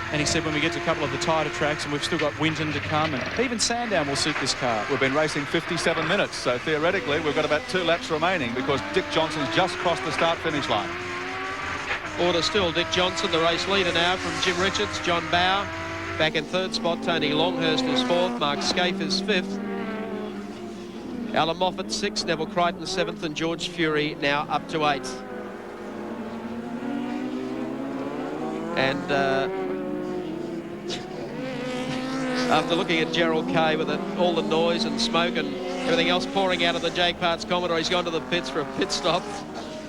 And he said when we get to a couple of the tighter tracks, and we've still got Winton to come, and even Sandown will suit this car. We've been racing 57 minutes, so theoretically we've got about 2 laps remaining because Dick Johnson's just crossed the start-finish line. Order still, Dick Johnson, the race leader now from Jim Richards. John Bow back in 3rd spot. Tony Longhurst is 4th. Mark Scaife is 5th. Alan Moffat 6th. Neville Crichton 7th. And George Fury now up to 8th. And after looking at Gerald Kay with all the noise and smoke and everything else pouring out of the Jag Parts Commodore, he's gone to the pits for a pit stop.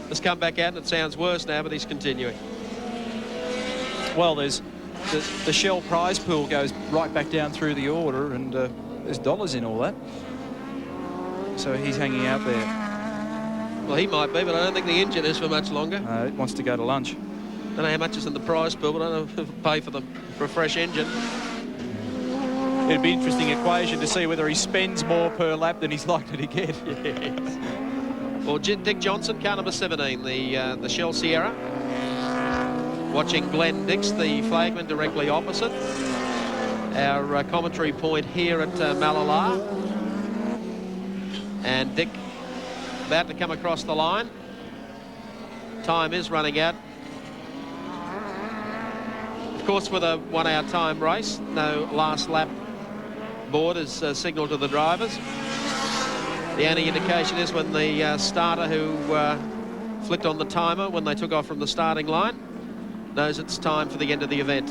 Has come back out and it sounds worse now, but he's continuing. Well, there's the Shell prize pool goes right back down through the order, and there's dollars in all that. So he's hanging out there. Well, he might be, but I don't think the engine is for much longer. It wants to go to lunch. Don't know how much is in the prize bill, but I don't know if it'll pay for a fresh engine. It'd be an interesting equation to see whether he spends more per lap than he's likely to get. Yes. Well, Dick Johnson, car number 17, the Shell Sierra. Watching Glenn Dix, the flagman, directly opposite. Our commentary point here at Mallala. And Dick about to come across the line. Time is running out. Of course, with a 1 hour time race, no last lap board is signalled to the drivers. The only indication is when the starter who flicked on the timer when they took off from the starting line knows it's time for the end of the event.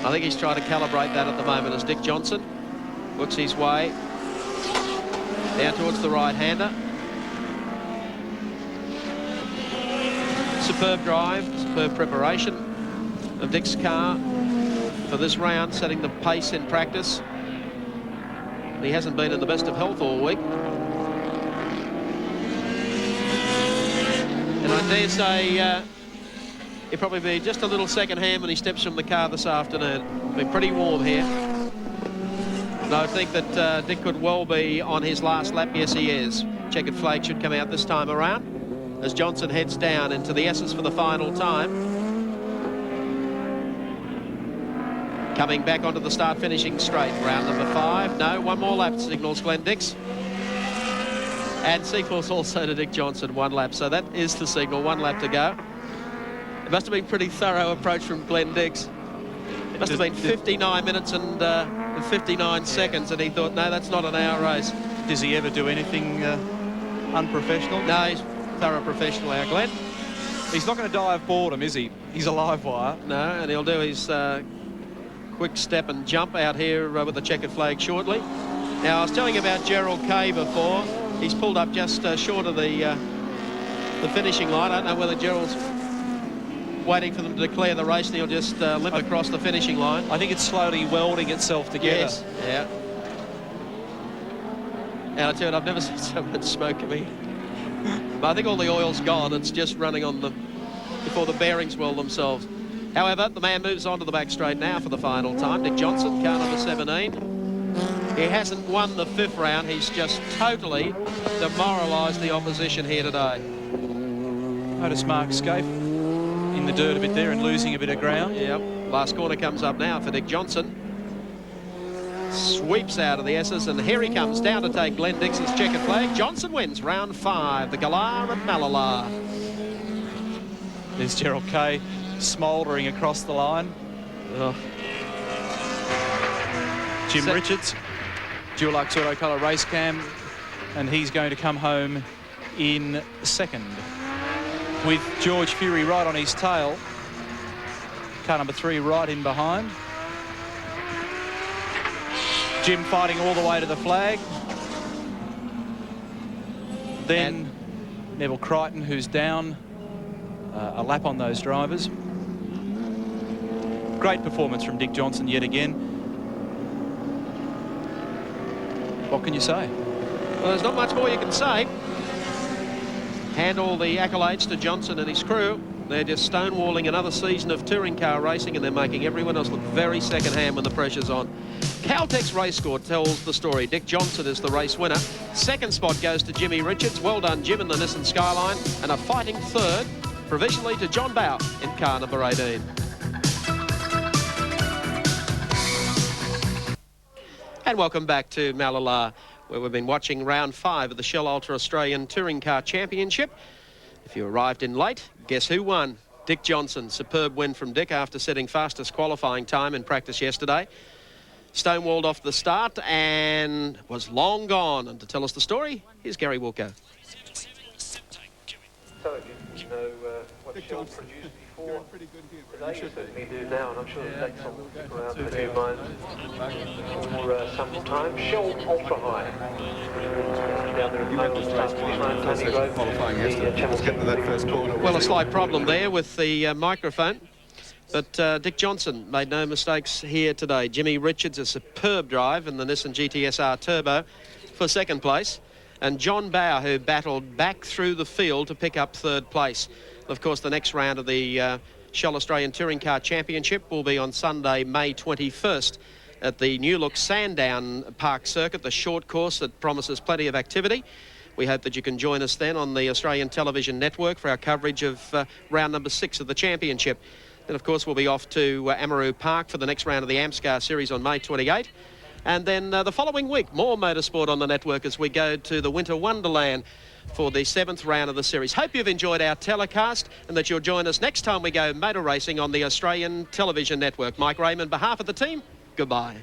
I think he's trying to calibrate that at the moment as Dick Johnson works his way down towards the right-hander. Superb drive, superb preparation of Dick's car for this round, setting the pace in practice. He hasn't been in the best of health all week. And I dare say he'll probably be just a little second hand when he steps from the car this afternoon. It'll be pretty warm here. And I think that Dick could well be on his last lap. Yes, he is. Checkered flag should come out this time around as Johnson heads down into the S's for the final time. Coming back onto the start finishing straight. Round number 5. No, one more lap, signals Glenn Dix. And sequels also to Dick Johnson, 1 lap. So that is the signal, 1 lap to go. It must have been pretty thorough approach from Glenn Dix. It must have been 59 minutes and 59 seconds, and he thought, no, that's not an hour race. Does he ever do anything unprofessional? No, he's thorough professional, our Glenn. He's not going to die of boredom, is he? He's a live wire. No, and he'll do his quick step and jump out here with the checkered flag shortly. Now, I was telling you about Gerald Kay before. He's pulled up just short of the finishing line. I don't know whether Gerald's waiting for them to declare the race and he'll just limp across the finishing line. I think it's slowly welding itself together. Yes, yeah. And I tell you what, I've never seen so much smoke coming. But I think all the oil's gone. It's just running on them before the bearings weld themselves. However, the man moves on to the back straight now for the final time. Dick Johnson, car number 17. He hasn't won the 5th round. He's just totally demoralised the opposition here today. Notice Mark Scaife in the dirt a bit there and losing a bit of ground. Yep. Last corner comes up now for Dick Johnson. Sweeps out of the S's, and here he comes down to take Glenn Dix's checkered flag. Johnson wins round 5, the Galar at Mallala. There's Gerald Kay smouldering across the line. Oh. Jim Richards, Dulux Auto Colour race cam, and he's going to come home in 2nd. With George Fury right on his tail. Car number 3 right in behind. Jim fighting all the way to the flag. Then Neville Crichton, who's down a lap on those drivers. Great performance from Dick Johnson yet again. What can you say? Well, there's not much more you can say. Hand all the accolades to Johnson and his crew. They're just stonewalling another season of touring car racing, and they're making everyone else look very second-hand when the pressure's on. Caltex Race Score tells the story. Dick Johnson is the race winner. 2nd spot goes to Jimmy Richards. Well done, Jim, in the Nissan Skyline. And a fighting 3rd, provisionally, to John Bowe in car number 18. And welcome back to Mallala, where we've been watching round 5 of the Shell Ultra Australian Touring Car Championship. If you arrived in late, guess who won? Dick Johnson. Superb win from Dick after setting fastest qualifying time in practice yesterday. Stonewalled off the start and was long gone. And to tell us the story, here's Gary Wilco. So you know what Shell produced before? Today you certainly do now, and I'm sure the next one will stick around for new minds for some time. Shell Ultra High. Down there at Qualifying yesterday. Let's get to that first corner. Well, a slight problem there with the microphone. But Dick Johnson made no mistakes here today. Jimmy Richards, a superb drive in the Nissan GTSR Turbo for 2nd place. And John Bowe, who battled back through the field to pick up 3rd place. Of course, the next round of the Shell Australian Touring Car Championship will be on Sunday, May 21st at the New Look Sandown Park Circuit, the short course that promises plenty of activity. We hope that you can join us then on the Australian Television Network for our coverage of round number 6 of the championship. Then, of course, we'll be off to Amaroo Park for the next round of the AMSCAR Series on May 28. And then the following week, more motorsport on the network as we go to the Winter Wonderland for the 7th round of the series. Hope you've enjoyed our telecast and that you'll join us next time we go motor racing on the Australian Television Network. Mike Raymond, on behalf of the team, goodbye.